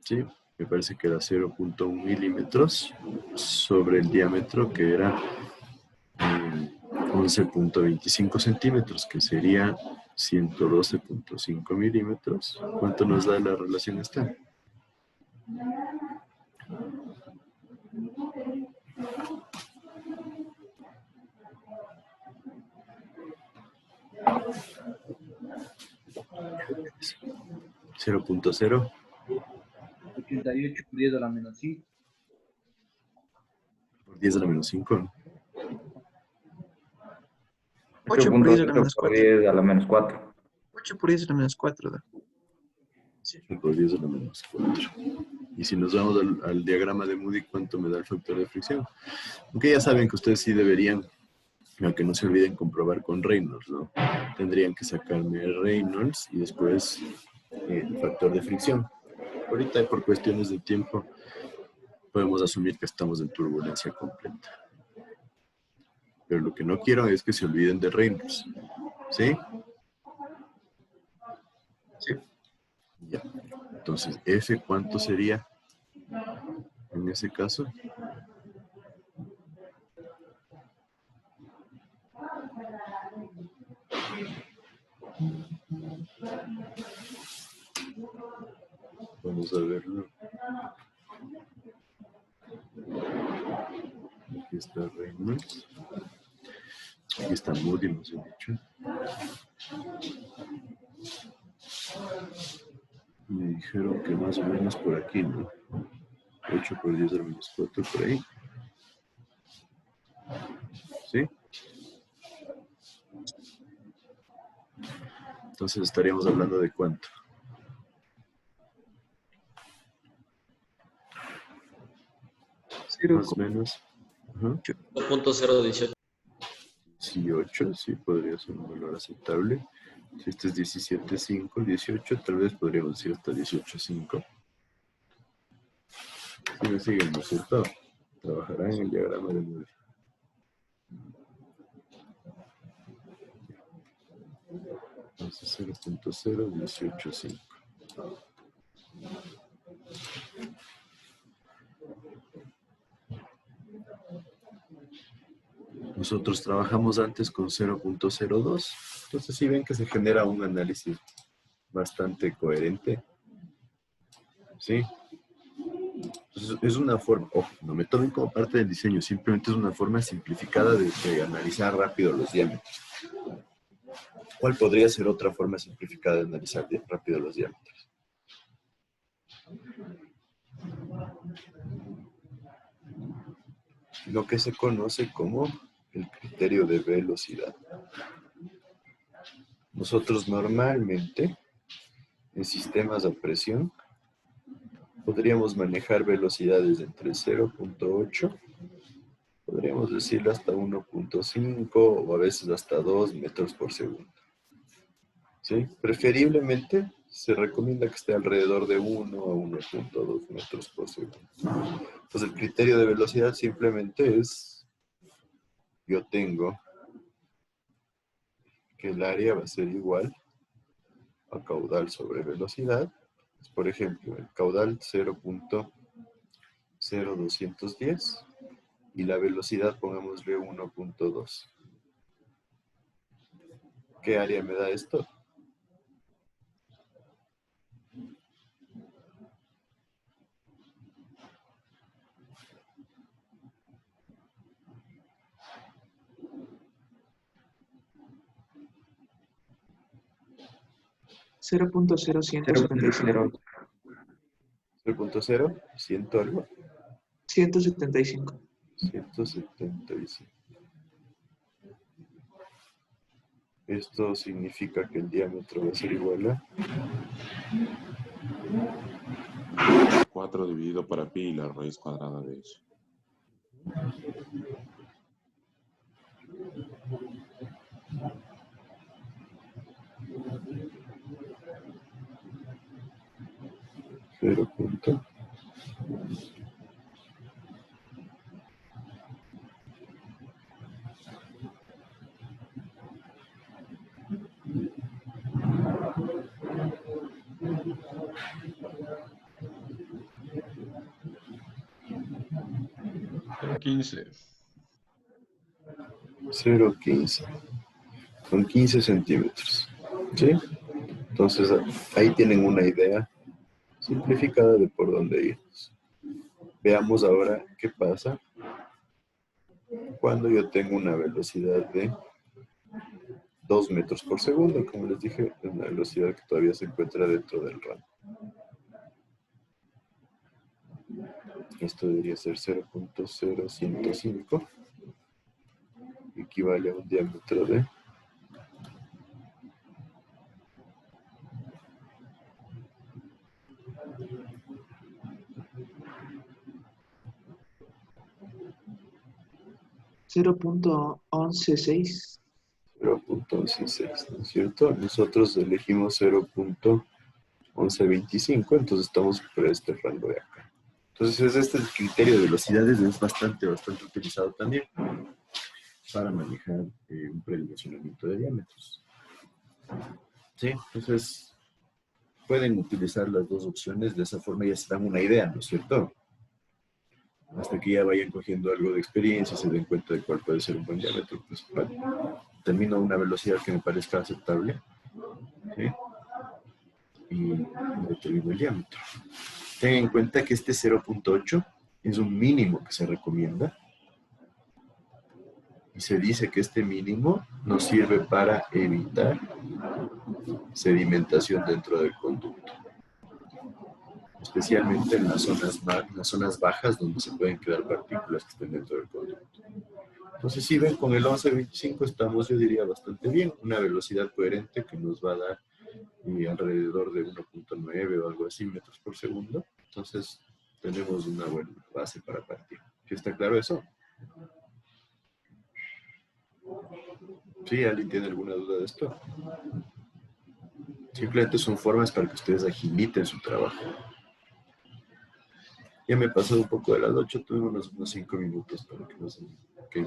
¿sí? Me parece que era 0.1 milímetros sobre el diámetro que era 11.25 centímetros, que sería 112.5 milímetros. ¿Cuánto nos da la relación esta? ¿0.0? 88 por 10 a la menos 5. Por 10 a la menos 5. 8 por 10 a la 8.8 menos por 4. 10 a la menos 4. 8 por 10 a la menos 4. Por 10 a la menos 4. Y si nos vamos al diagrama de Moody, ¿cuánto me da el factor de fricción? Aunque ya saben que ustedes sí deberían, aunque no se olviden, comprobar con Reynolds, ¿no? Tendrían que sacarme Reynolds y después el factor de fricción. Ahorita, por cuestiones de tiempo, podemos asumir que estamos en turbulencia completa. Pero lo que no quiero es que se olviden de Reynolds. ¿Sí? Sí. Ya. Entonces, F, ¿cuánto sería en ese caso? Vamos a verlo. Aquí está Reynolds. Aquí está Moody, nos he dicho. Me dijeron que más o menos por aquí, ¿no? 8 por 10 a la menos 4 por ahí. ¿Sí? Entonces estaríamos hablando de cuánto. Más o menos. 0.018. 18, sí, podría ser un valor aceptable. Si este es 17.5, 18, tal vez podríamos decir hasta 18.5. Si me siguen, ¿no es cierto? Trabajará en el diagrama de Moody. Entonces 0.0, 18.5. Nosotros trabajamos antes con 0.02. Entonces sí ven que se genera un análisis bastante coherente. ¿Sí? Entonces es una forma, no me tomen como parte del diseño, simplemente es una forma simplificada de analizar rápido los diámetros. ¿Cuál podría ser otra forma simplificada de analizar rápido los diámetros? Lo que se conoce como el criterio de velocidad. Nosotros normalmente, en sistemas a presión, podríamos manejar velocidades entre 0.8, podríamos decirlo hasta 1.5 o a veces hasta 2 metros por segundo. ¿Sí? Preferiblemente se recomienda que esté alrededor de 1 a 1.2 metros por segundo. Entonces el criterio de velocidad simplemente es, yo tengo que el área va a ser igual a caudal sobre velocidad. Por ejemplo, el caudal 0.0210 y la velocidad pongámosle 1.2. ¿Qué área me da esto? $0.0175. 0.0, 100 algo. 175. 175. Esto significa que el diámetro va a ser igual a 4 dividido para pi y la raíz cuadrada de eso. 15. 0,15. Son 15 centímetros. ¿Sí? Entonces ahí tienen una idea simplificada de por dónde irnos. Veamos ahora qué pasa cuando yo tengo una velocidad de 2 metros por segundo. Como les dije, es una velocidad que todavía se encuentra dentro del rango. Esto debería ser 0,0105. Equivale a un diámetro de 0.116. 0,116, ¿no es cierto? Nosotros elegimos 0,1125, entonces estamos por este rango de acá. Entonces este criterio de velocidades es bastante utilizado también para manejar un predimensionamiento de diámetros. Sí, entonces pueden utilizar las dos opciones, de esa forma ya se dan una idea, ¿no es cierto? Hasta que ya vayan cogiendo algo de experiencia y se den cuenta de cuál puede ser un buen diámetro. Pues, vale, termino a una velocidad que me parezca aceptable, ¿sí? Y determino el diámetro. Ten en cuenta que este 0,8 es un mínimo que se recomienda. Y se dice que este mínimo nos sirve para evitar sedimentación dentro del conducto. Especialmente en las zonas bajas donde se pueden quedar partículas que estén dentro del conducto. Entonces, si ven, con el 11.25 estamos, yo diría, bastante bien. Una velocidad coherente que nos va a dar alrededor de 1,9 o algo así metros por segundo. Entonces, tenemos una buena base para partir. ¿Sí está claro eso? ¿Sí? ¿Alguien tiene alguna duda de esto? Simplemente son formas para que ustedes agiliten su trabajo. Ya me he pasado un poco de las 8, tuve unos 5 minutos para que no se... Okay.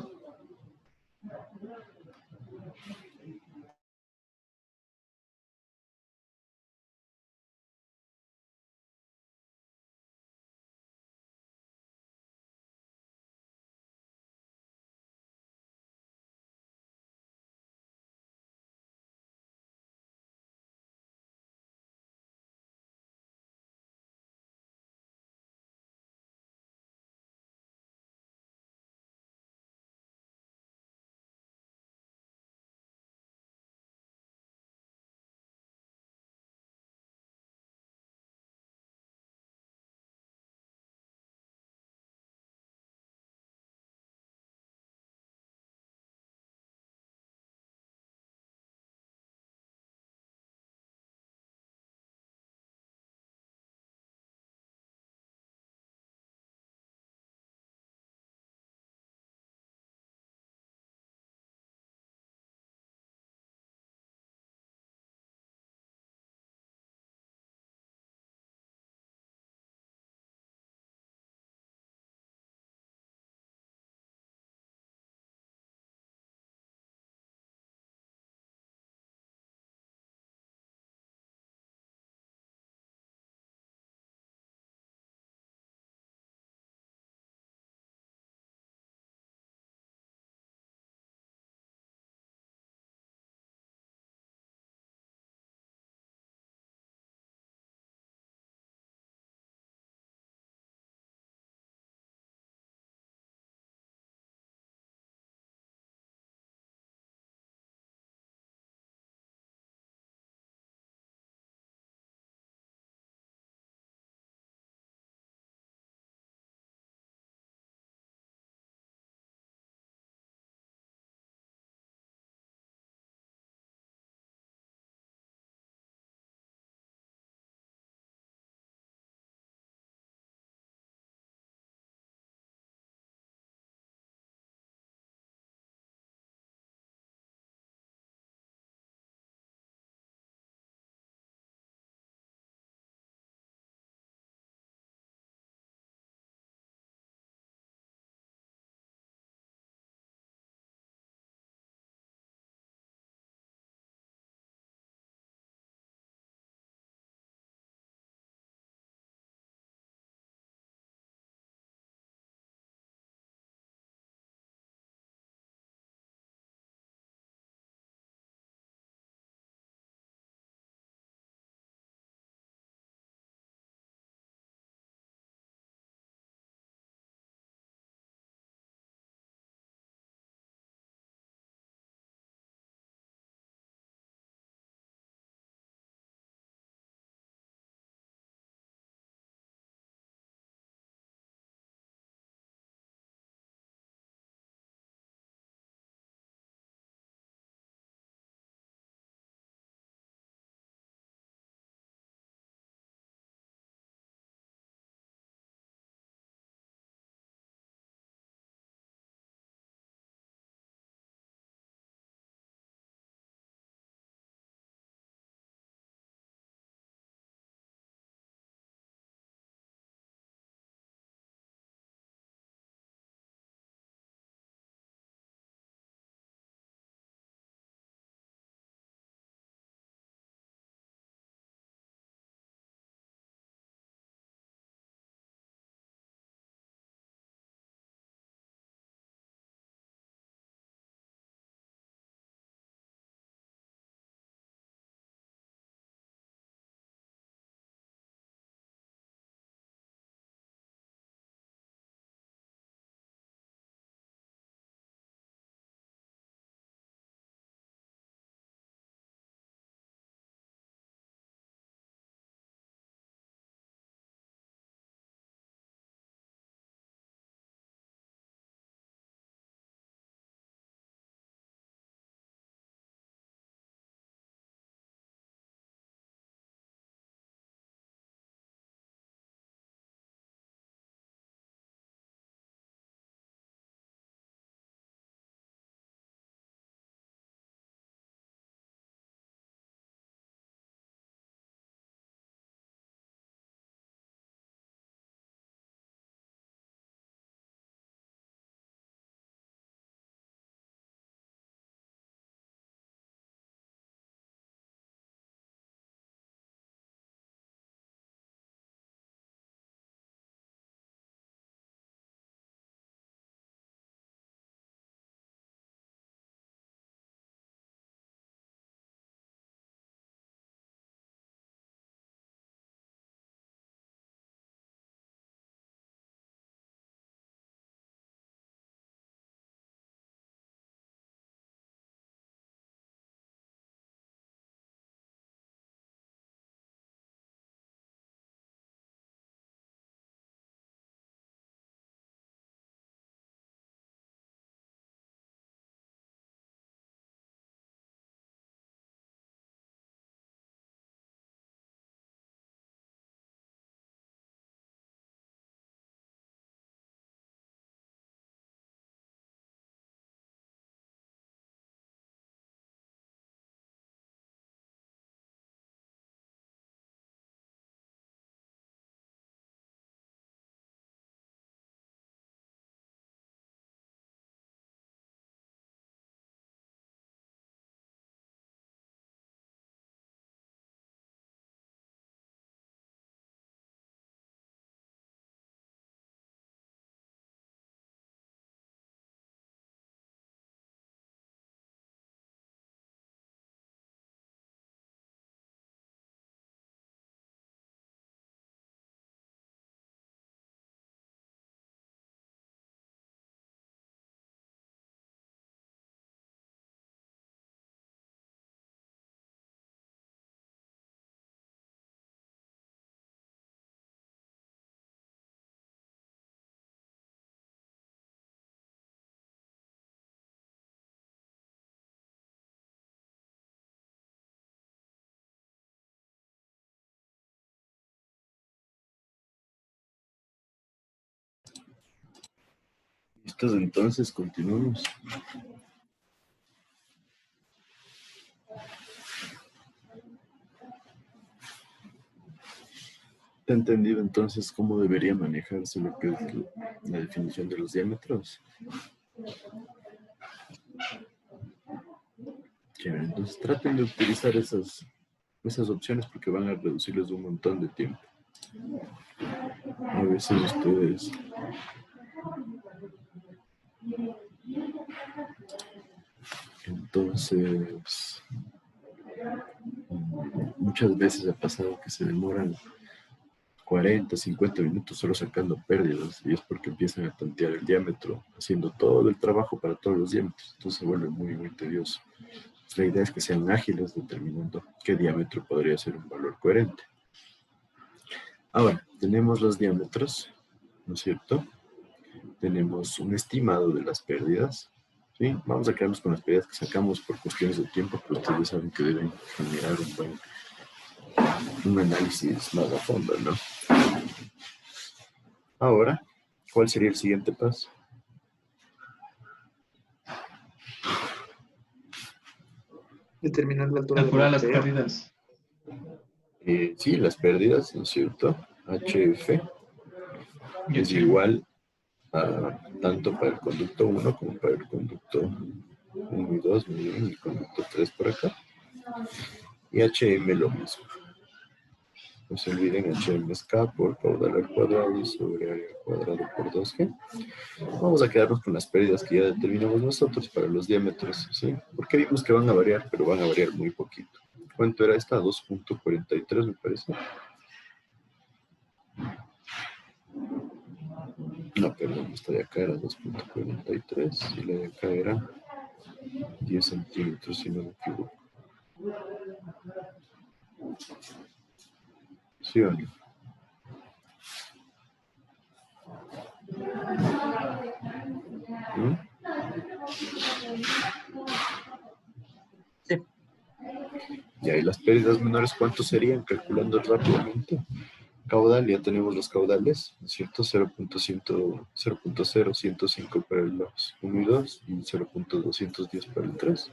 ¿Listos? Entonces, continuamos. ¿Te ha entendido entonces cómo debería manejarse lo que es la definición de los diámetros? Chévere, entonces traten de utilizar esas opciones porque van a reducirles un montón de tiempo. A veces ustedes entonces muchas veces ha pasado que se demoran 40, 50 minutos solo sacando pérdidas y es porque empiezan a tantear el diámetro, haciendo todo el trabajo para todos los diámetros, entonces se vuelve muy, muy tedioso. La idea es que sean ágiles determinando qué diámetro podría ser un valor coherente. Ahora, tenemos los diámetros, ¿no es cierto? Tenemos un estimado de las pérdidas, ¿sí? Vamos a quedarnos con las pérdidas que sacamos por cuestiones de tiempo, pero ustedes saben que deben generar un análisis más a fondo, ¿no? Ahora, ¿cuál sería el siguiente paso? Determinar la altura Calcular del las bombeo. pérdidas. Sí, las pérdidas, ¿no es cierto? HF Y es HM. igual a tanto para el conducto 1 como para el conducto 1 y 2, muy bien, y el conducto 3 por acá. Y HM lo mismo. No se olviden, HM es K por caudal al cuadrado sobre área al cuadrado por 2G. Vamos a quedarnos con las pérdidas que ya determinamos nosotros para los diámetros, ¿sí? Porque vimos que van a variar, pero van a variar muy poquito. ¿Cuánto era esta? 2.43 me parece. No, perdón, esta de acá era 2.43 y la de acá era 10 centímetros, si no me equivoco. ¿Sí o no? ¿Mm? Sí. Y ahí las pérdidas menores, ¿cuántos serían? Calculando rápidamente. Caudal, ya tenemos los caudales, ¿no es cierto? 0.0105 para los 1 y 2 y 0.210 para el 3.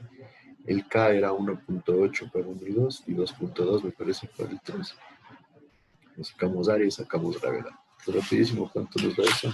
El K era 1.8 para 1 y 2 y 2.2 me parece para el 3. Sacamos área y sacamos gravedad. Rapidísimo, ¿cuánto nos da eso?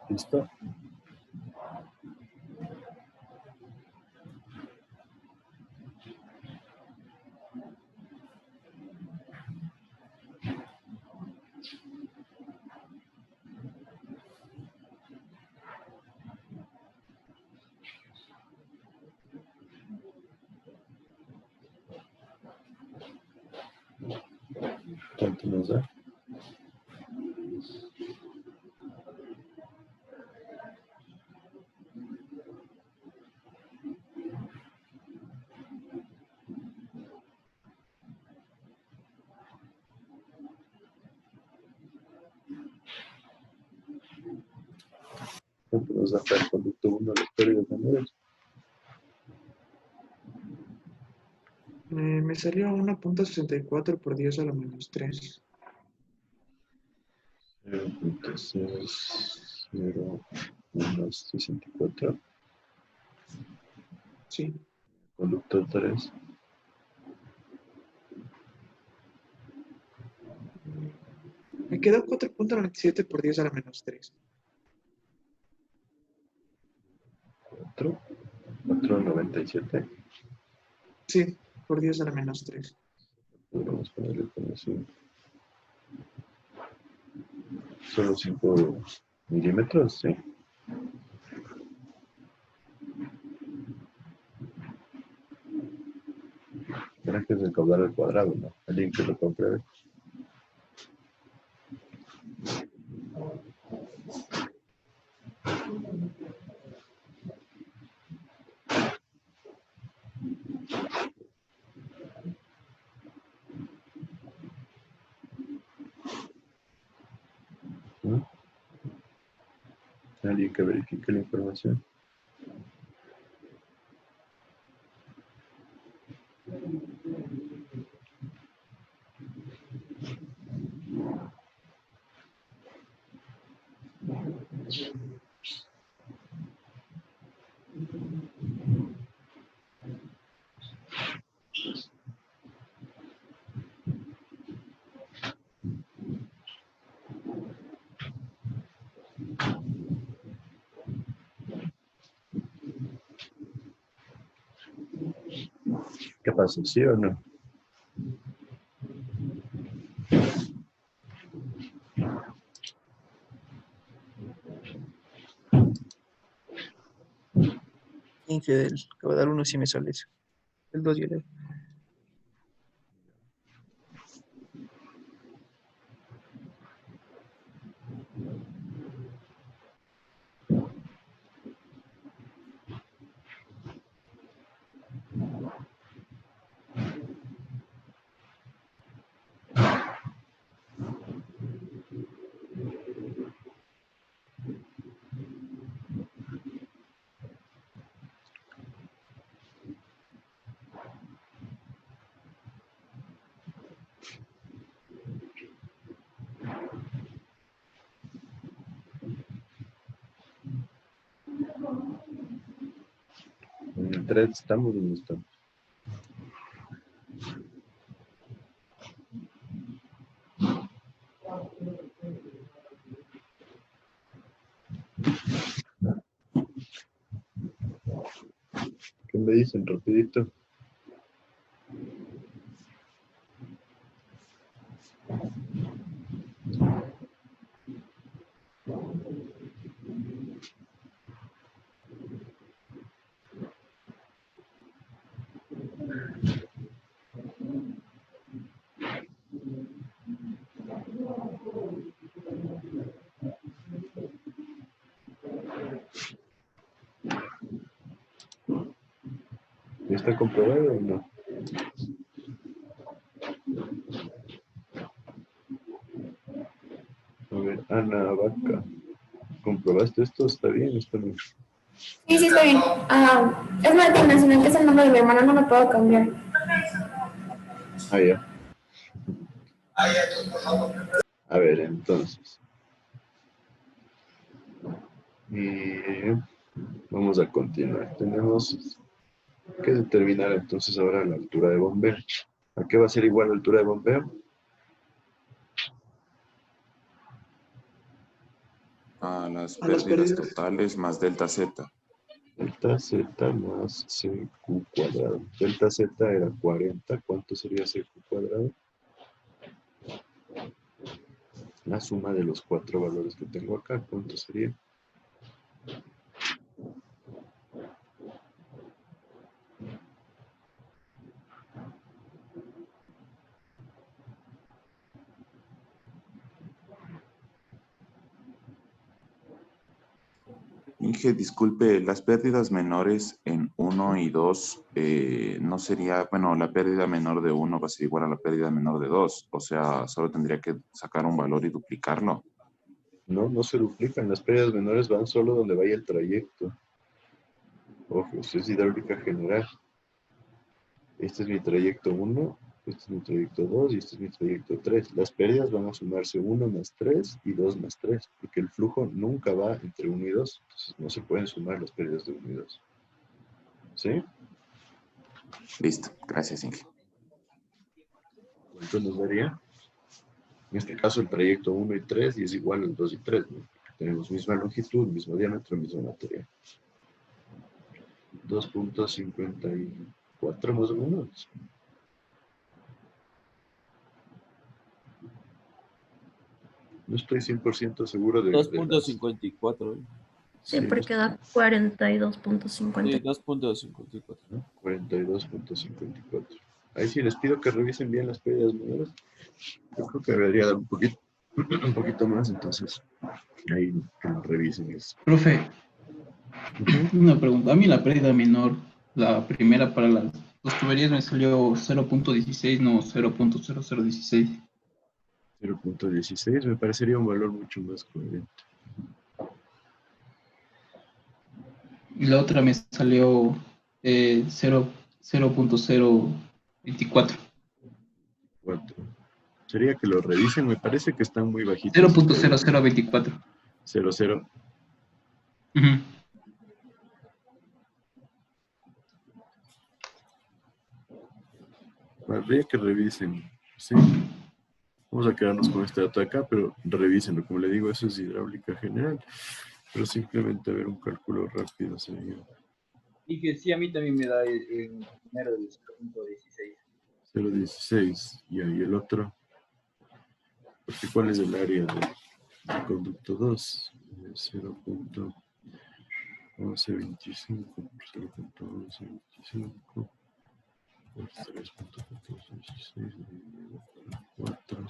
¿Listo? ¿Cuánto nos da? ¿Cuánto nos da para el conducto 1 las pérdidas menores? Me salió 1.64 por 10 a la menos 3. 0.00164. Sí. Conducto 3. quedó 4.97 por 10 a la menos 3. 4.97. Sí, por 10 a la menos 3. Vamos a ponerle como así. Solo 5 milímetros, sí. ¿Será que es el caudal al cuadrado, no? Alguien que lo compruebe. ¿Mm? Alguien que verifique la información. ¿Qué pasa? ¿Sí o no? Inge, del caudal 1 sí me sale eso. El 2 yo le... En el 3 estamos donde estamos. ¿Qué me dicen rapidito? ¿Ya está comprobado o no? A ver, Ana Vaca. ¿Comprobaste esto? ¿Está bien? ¿Está bien? Sí, sí, está bien. Es Martina, sino que es el nombre de mi hermana, no lo puedo cambiar. Ah, ya. A ver, entonces. Vamos a continuar. Tenemos que determinar entonces ahora la altura de bombeo. ¿A qué va a ser igual la altura de bombeo? A las A las pérdidas pérdidas. totales más delta Z. Delta Z más CQ cuadrado. Delta Z era 40. ¿Cuánto sería CQ cuadrado? La suma de los 4 valores que tengo acá. ¿Cuánto sería? Inge, disculpe, las pérdidas menores en 1 y 2 no sería, bueno, la pérdida menor de 1 va a ser igual a la pérdida menor de 2, o sea, solo tendría que sacar un valor y duplicarlo. No, no se duplican. Las pérdidas menores van solo donde vaya el trayecto. Ojo, esto es hidráulica general. Este es mi trayecto 1, este es mi trayecto 2 y este es mi trayecto 3. Las pérdidas van a sumarse 1 más 3 y 2 más 3, porque el flujo nunca va entre 1 y 2. Entonces no se pueden sumar las pérdidas de 1 y 2. ¿Sí? Listo, gracias Inge. ¿Cuánto nos daría? En este caso el trayecto 1 y 3 y es igual al 2 y 3, ¿no? Tenemos misma longitud, mismo diámetro, mismo material. 2.54 más o menos. No estoy 100% seguro de las... 2.54. Sí, Sí, porque da Sí, 42.50. 2.54. 42.54. Ahí sí les pido que revisen bien las pérdidas menores. Yo creo que debería dar un poquito más, entonces ahí que lo revisen eso. Profe, una pregunta. A mí la pérdida menor, la primera para las dos tuberías me salió 0.16, no 0.0016. 0.16 me parecería un valor mucho más coherente. Y la otra me salió 0.024. 4. Sería que lo revisen, me parece que están muy bajitos. 0.0024. 00. Ujú. Habría que revisen, ¿sí? Vamos a quedarnos con este dato de acá, pero revísenlo. Como le digo, eso es hidráulica general. Pero simplemente ver un cálculo rápido sería Y que sí, a mí también me da el primero del 0.16. 0.16. Y ahí el otro. Porque ¿cuál es el área del conducto 2? 0.1125 por 0.1125 por 3.1416 dividido por 4.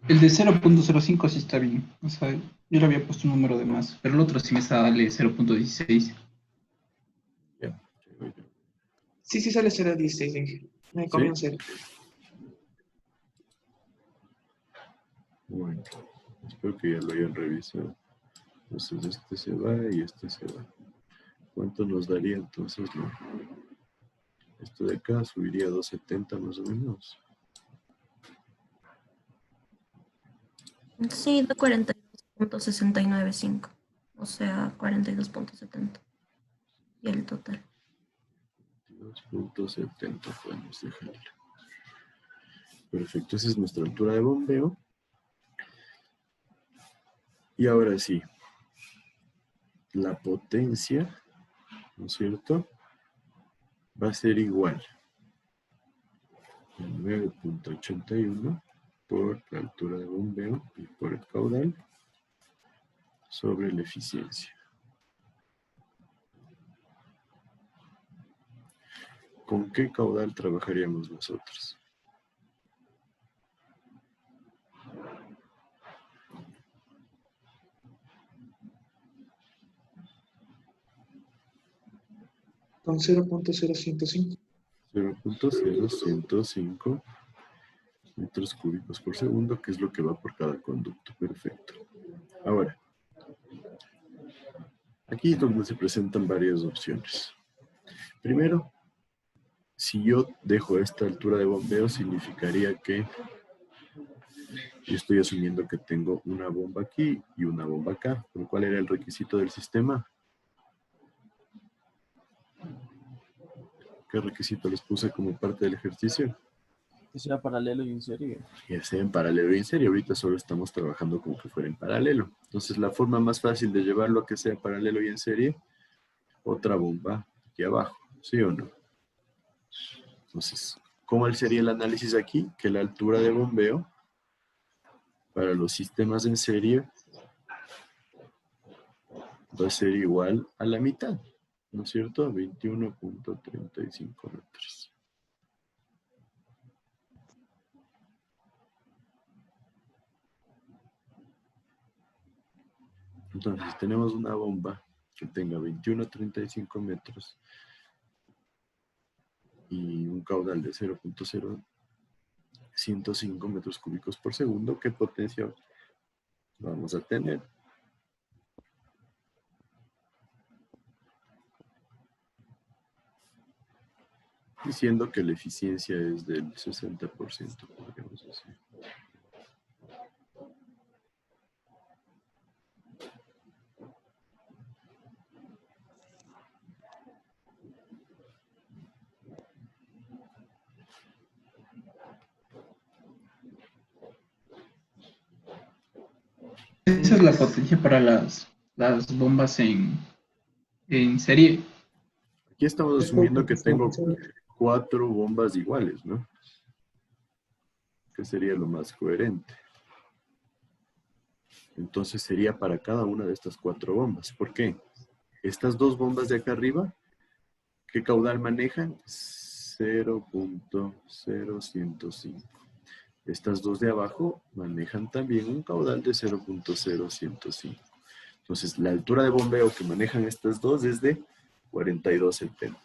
El de 0.05 sí está bien. O sea, yo le había puesto un número de más, pero el otro sí me sale 0.16. Sí, sí sale 0.16, dije. Me comí un 0. Bueno, espero que ya lo hayan revisado. Entonces este se va y este se va. ¿Cuánto nos daría entonces? Esto de acá subiría a 270 más o menos. Sí, da 42.695. O sea, 42.70. Y el total. 2.70 podemos dejarlo. Perfecto, esa es nuestra altura de bombeo. Y ahora sí, la potencia, ¿no es cierto? Va a ser igual a 9.81 por la altura de bombeo y por el caudal sobre la eficiencia. ¿Con qué caudal trabajaríamos nosotros? Con 0.0105. 0.0105 metros cúbicos por segundo, que es lo que va por cada conducto. Perfecto. Ahora, aquí es donde se presentan varias opciones. Primero, si yo dejo esta altura de bombeo, significaría que yo estoy asumiendo que tengo una bomba aquí y una bomba acá. ¿Pero cuál era el requisito del sistema? ¿Qué requisito les puse como parte del ejercicio? Que sea paralelo y en serie. Que sea en paralelo y en serie. Ahorita solo estamos trabajando como que fuera en paralelo. Entonces, la forma más fácil de llevarlo a que sea paralelo y en serie, otra bomba aquí abajo, ¿sí o no? Entonces, ¿cómo sería el análisis aquí? Que la altura de bombeo para los sistemas en serie va a ser igual a la mitad, ¿no es cierto? 21.35 metros. Entonces, tenemos una bomba que tenga 21.35 metros y un caudal de 0.0105 metros cúbicos por segundo. ¿Qué potencia vamos a tener? Diciendo que la eficiencia es del 60%, podríamos decir. Esa es la potencia para las bombas en serie. Aquí estamos asumiendo que tengo 4 bombas iguales, ¿no? Que sería lo más coherente. Entonces sería para cada una de estas 4 bombas. ¿Por qué? Estas 2 bombas de acá arriba, ¿qué caudal manejan? 0.0105. Estas 2 de abajo manejan también un caudal de 0.0105. Entonces, la altura de bombeo que manejan estas 2 es de 42.70.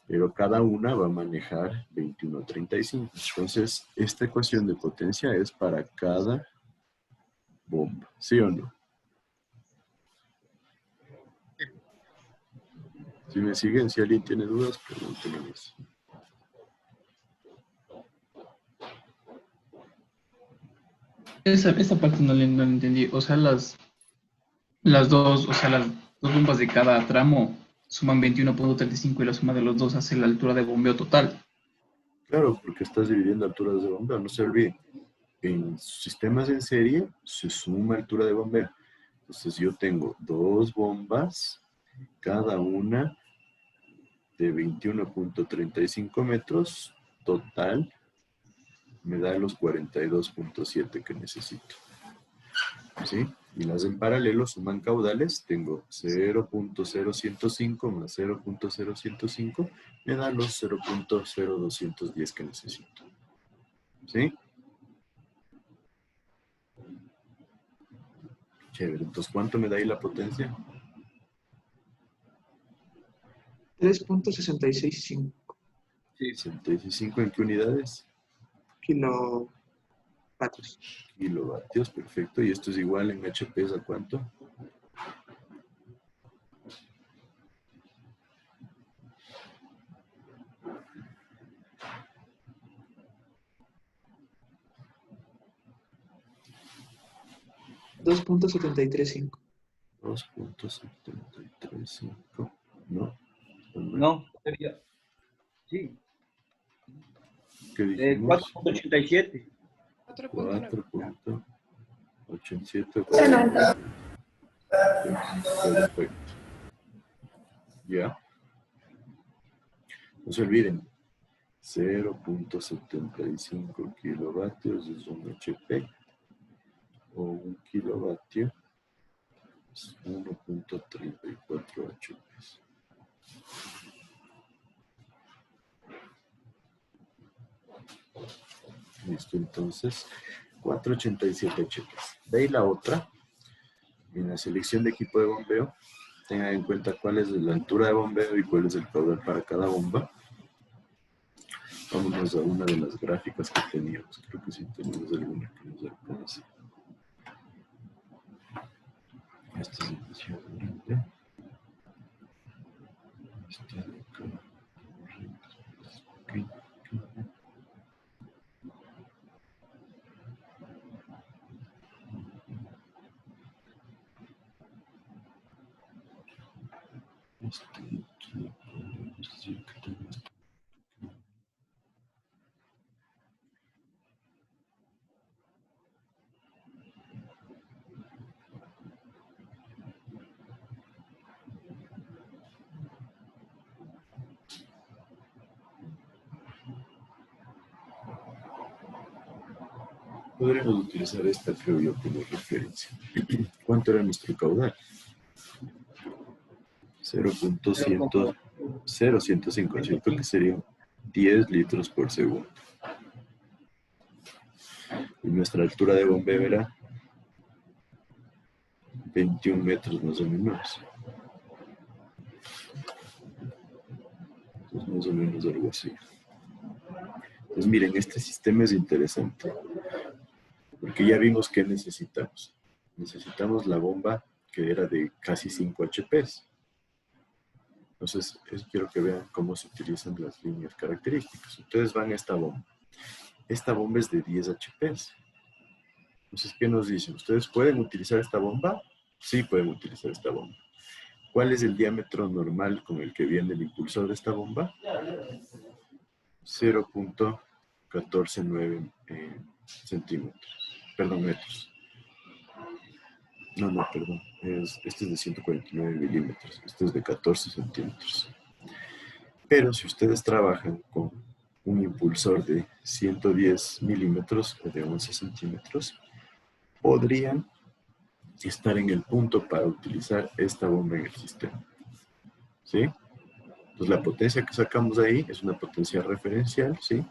Pero cada una va a manejar 21.35. Entonces, esta ecuación de potencia es para cada bomba. ¿Sí o no? Si me siguen, si alguien tiene dudas, pregúntenme eso. Esa parte no la entendí. O sea, las dos bombas de cada tramo suman 21.35 y la suma de los dos hace la altura de bombeo total. Claro, porque estás dividiendo alturas de bombeo, no se olviden. En sistemas en serie se suma altura de bombeo. Entonces yo tengo 2 bombas, cada una de 21.35 metros, total me da los 42.7 que necesito. ¿Sí? Y las en paralelo suman caudales, tengo 0.0105 más 0.0105, me da los 0.0210 que necesito. ¿Sí? Chévere, entonces ¿cuánto me da ahí la potencia? 3.665. Sí, 65 ¿en qué unidades? Kilovatios. Kilovatios, perfecto. ¿Y esto es igual en HP a cuánto? $2.735. 2.735. No. No, sería. Sí. ¿Qué dijimos? 4.87. 4.87. Perfecto. Ya. No se olviden. 0.75 kilovatios es un HP. O un kilovatio es 1.34 HP. Listo, entonces 487 HP. De ahí la otra, en la selección de equipo de bombeo, tengan en cuenta cuál es la altura de bombeo y cuál es el caudal para cada bomba. Vámonos a una de las gráficas que teníamos. Creo que sí tenemos alguna que nos alcance. Esta es la ecuación ahorita. Esta de acá. Okay. Podríamos utilizar esta, creo yo, como referencia. ¿Cuánto era nuestro caudal? 0.105, ¿cierto? Que serían 10 litros por segundo. Y nuestra altura de bombeo era 21 metros más o menos. Entonces, más o menos algo así. Entonces, miren, este sistema es interesante. Porque ya vimos que necesitamos. Necesitamos la bomba que era de casi 5 HPs. Entonces, quiero que vean cómo se utilizan las líneas características. Ustedes van a esta bomba. Esta bomba es de 10 HPs. Entonces, ¿qué nos dicen? ¿Ustedes pueden utilizar esta bomba? Sí, pueden utilizar esta bomba. ¿Cuál es el diámetro normal con el que viene el impulsor de esta bomba? 0.149 centímetros. Perdón, metros. No, perdón. Este es de 149 milímetros. Este es de 14 centímetros. Pero si ustedes trabajan con un impulsor de 110 milímetros o de 11 centímetros, podrían estar en el punto para utilizar esta bomba en el sistema. ¿Sí? Entonces la potencia que sacamos de ahí es una potencia referencial, ¿sí?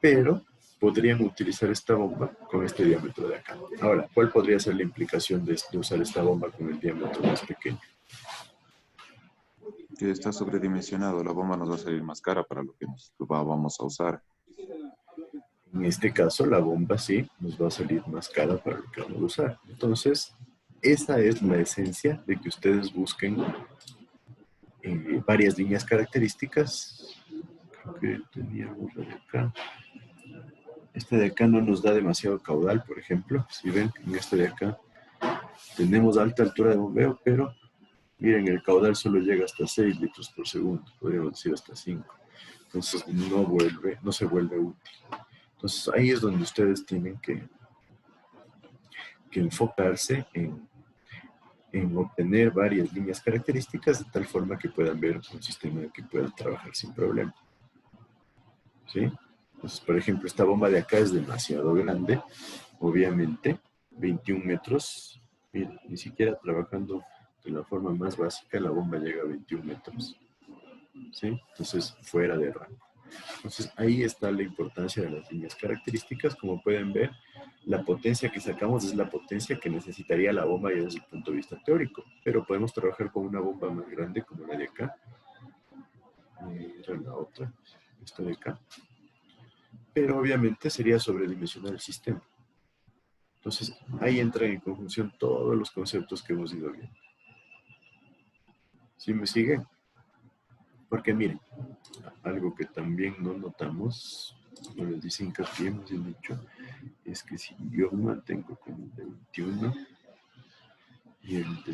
Pero podrían utilizar esta bomba con este diámetro de acá. Ahora, ¿cuál podría ser la implicación de usar esta bomba con el diámetro más pequeño? Que está sobredimensionado, la bomba nos va a salir más cara para lo que vamos a usar. En este caso, la bomba sí nos va a salir más cara para lo que vamos a usar. Entonces, esa es la esencia de que ustedes busquen varias líneas características. Creo que teníamos la de acá. Esta de acá no nos da demasiado caudal, por ejemplo. Si ven, en esta de acá tenemos alta altura de bombeo, pero miren, el caudal solo llega hasta 6 litros por segundo, podríamos decir hasta 5. Entonces no se vuelve útil. Entonces ahí es donde ustedes tienen que enfocarse en obtener varias líneas características de tal forma que puedan ver un sistema que pueda trabajar sin problema. ¿Sí? Entonces, por ejemplo, esta bomba de acá es demasiado grande, obviamente, 21 metros. Miren, ni siquiera trabajando de la forma más básica, la bomba llega a 21 metros. ¿Sí? Entonces, fuera de rango. Entonces, ahí está la importancia de las líneas características. Como pueden ver, la potencia que sacamos es la potencia que necesitaría la bomba ya desde el punto de vista teórico. Pero podemos trabajar con una bomba más grande como la de acá. Era la otra, esta de acá. Pero obviamente sería sobredimensionar el sistema. Entonces, ahí entran en conjunción todos los conceptos que hemos ido viendo. ¿Sí me siguen? Porque miren, algo que también no notamos, no les dice hincapié, más bien dicho, es que si yo mantengo como el de 21 y el de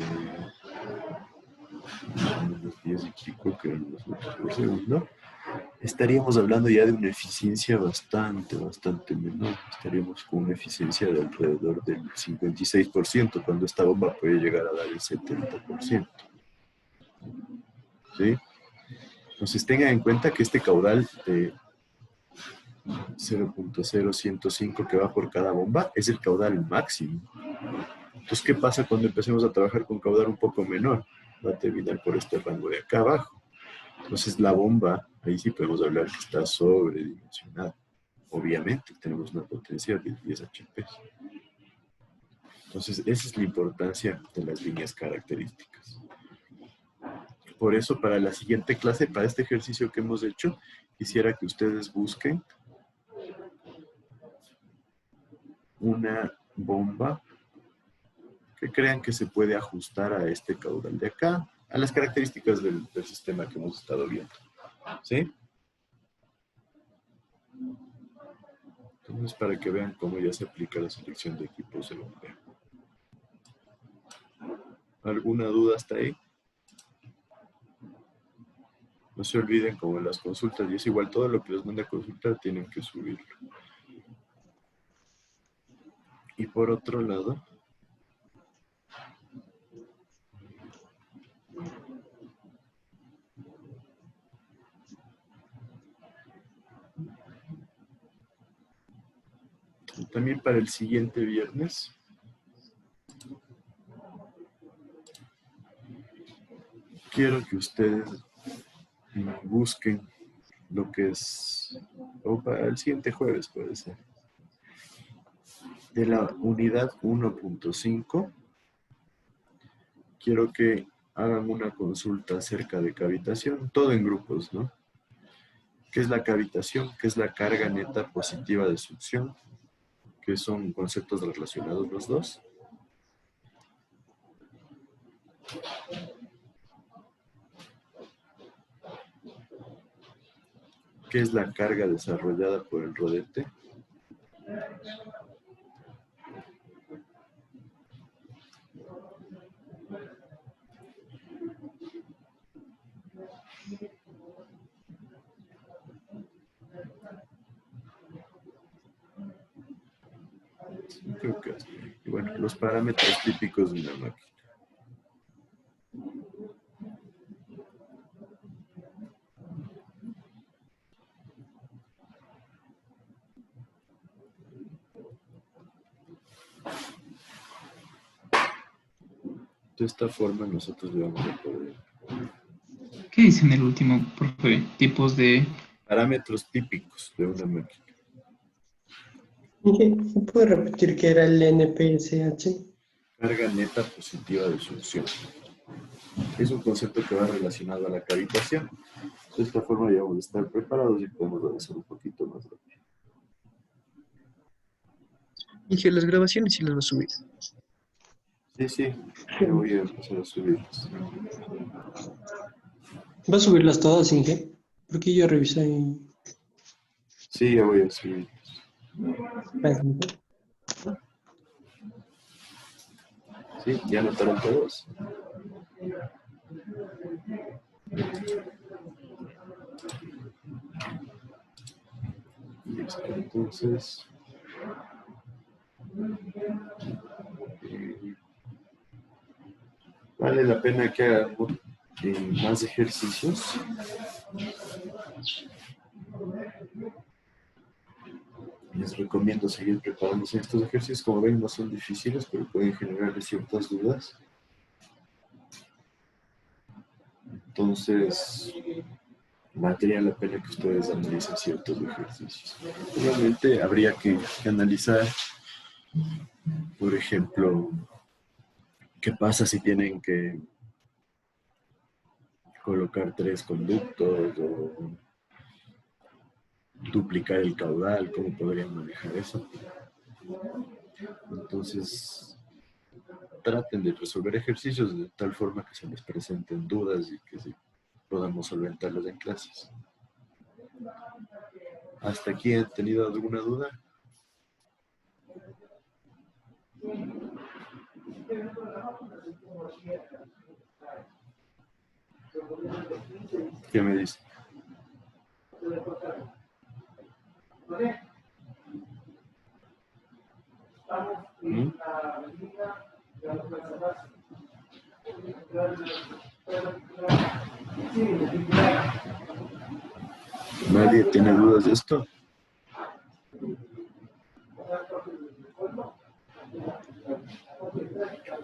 los 10 y pico, que eran los metros por segundo, estaríamos hablando ya de una eficiencia bastante menor. Estaríamos con una eficiencia de alrededor del 56%, cuando esta bomba puede llegar a dar el 70%. ¿Sí? Entonces tengan en cuenta que este caudal de 0.0105 que va por cada bomba es el caudal máximo. Entonces, ¿qué pasa cuando empecemos a trabajar con caudal un poco menor? Va a terminar por este rango de acá abajo. Entonces, la bomba, ahí sí podemos hablar que está sobredimensionada. Obviamente, tenemos una potencia de 10 HP. Entonces, esa es la importancia de las líneas características. Por eso, para la siguiente clase, para este ejercicio que hemos hecho, quisiera que ustedes busquen una bomba que crean que se puede ajustar a este caudal de acá, a las características del sistema que hemos estado viendo. ¿Sí? Entonces, para que vean cómo ya se aplica la selección de equipos de bombeo. ¿Alguna duda hasta ahí? No se olviden, como en las consultas, y es igual, todo lo que les mande a consultar tienen que subirlo. Y por otro lado, también para el siguiente viernes, quiero que ustedes busquen lo que es, o para el siguiente jueves puede ser, de la unidad 1.5, quiero que hagan una consulta acerca de cavitación, todo en grupos, ¿no? ¿Qué es la cavitación? ¿Qué es la carga neta positiva de succión? Que son conceptos relacionados los dos. ¿Qué es la carga desarrollada por el rodete? Creo que es. Y bueno, los parámetros típicos de una máquina. De esta forma nosotros le vamos a poder. ¿Qué dice en el último, profe? Tipos de... Parámetros típicos de una máquina. ¿Puede repetir qué era el NPSH? Carga neta positiva de succión. Es un concepto que va relacionado a la cavitación. De esta forma ya vamos a estar preparados y podemos avanzar un poquito más rápido. Y que las grabaciones sí las va a subir. Sí, yo voy a empezar a subirlas. ¿Va a subirlas todas, Inge? Porque yo revisé y... Sí, ya voy a subirlas. Sí, ya anotaron todos. Listo, entonces. Vale la pena que hagamos más ejercicios. Les recomiendo seguir preparándose. Estos ejercicios, como ven, no son difíciles, pero pueden generarles ciertas dudas. Entonces, valdría la pena que ustedes analicen ciertos ejercicios. Obviamente, habría que analizar, por ejemplo, qué pasa si tienen que colocar 3 conductos o duplicar el caudal, cómo podrían manejar eso. Entonces, traten de resolver ejercicios de tal forma que se les presenten dudas y que sí podamos solventarlas en clases. ¿Hasta aquí han tenido alguna duda? ¿Qué me dice? ¿Mm? ¿Nadie tiene dudas de esto?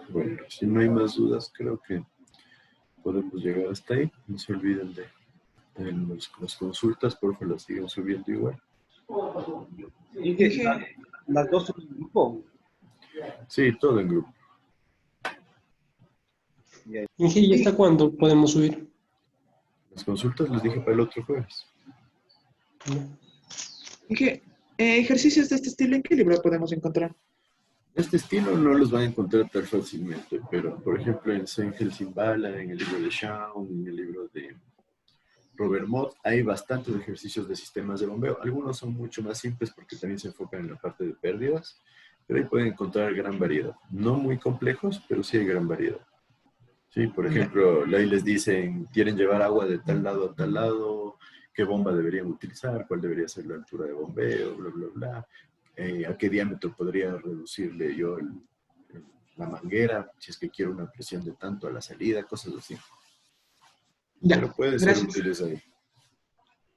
Bueno, si no hay más dudas, creo que podemos llegar hasta ahí. No se olviden de las consultas, por favor, las siguen subiendo igual. ¿Y que las dos son en grupo? Sí, todo en grupo. Inge, ¿y hasta cuándo podemos subir? Las consultas les dije para el otro jueves. Inge, ejercicios de este estilo, ¿en qué libro podemos encontrar? Este estilo no los van a encontrar tan fácilmente, pero por ejemplo en Sengel Simbala, en el libro de Shawn, en el libro de Robert Mott, hay bastantes ejercicios de sistemas de bombeo. Algunos son mucho más simples porque también se enfocan en la parte de pérdidas, pero ahí pueden encontrar gran variedad. No muy complejos, pero sí hay gran variedad. Sí, por ejemplo, ahí les dicen, quieren llevar agua de tal lado a tal lado, qué bomba deberían utilizar, cuál debería ser la altura de bombeo, bla, bla, bla. A qué diámetro podría reducirle yo la manguera, si es que quiero una presión de tanto a la salida, cosas así. Ya, pero pueden ser gracias. útiles ahí.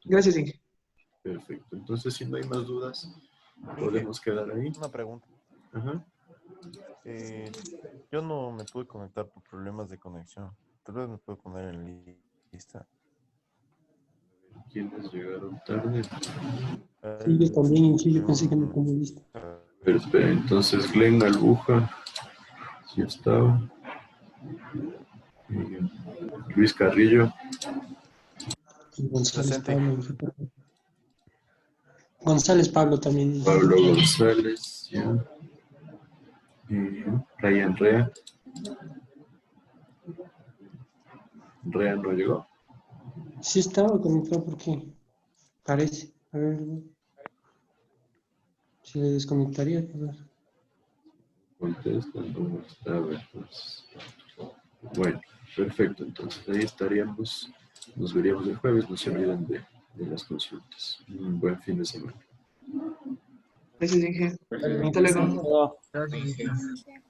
Gracias, Inge. Perfecto. Entonces, si no hay más dudas, podemos quedar ahí. Una pregunta. Ajá. Yo no me pude conectar por problemas de conexión. Tal vez me puedo poner en lista. ¿Quiénes llegaron tarde? Sí, yo también, Inge, yo pensé que me ponía lista. Pero espera, entonces Glenn Albuja, sí estaba. Luis Carrillo. Y González Pablo. González Pablo también. Pablo González, ya. Ryan Rea. Rea no llegó. Sí estaba conectado porque Parece. A ver. Si le desconectaría. A ver. Contestando. A ver, pues. Bueno, perfecto. Entonces ahí estaríamos. Nos veríamos el jueves. No se olviden de las consultas. Un buen fin de semana. Gracias, Inge. Hasta luego. Gracias, Inge.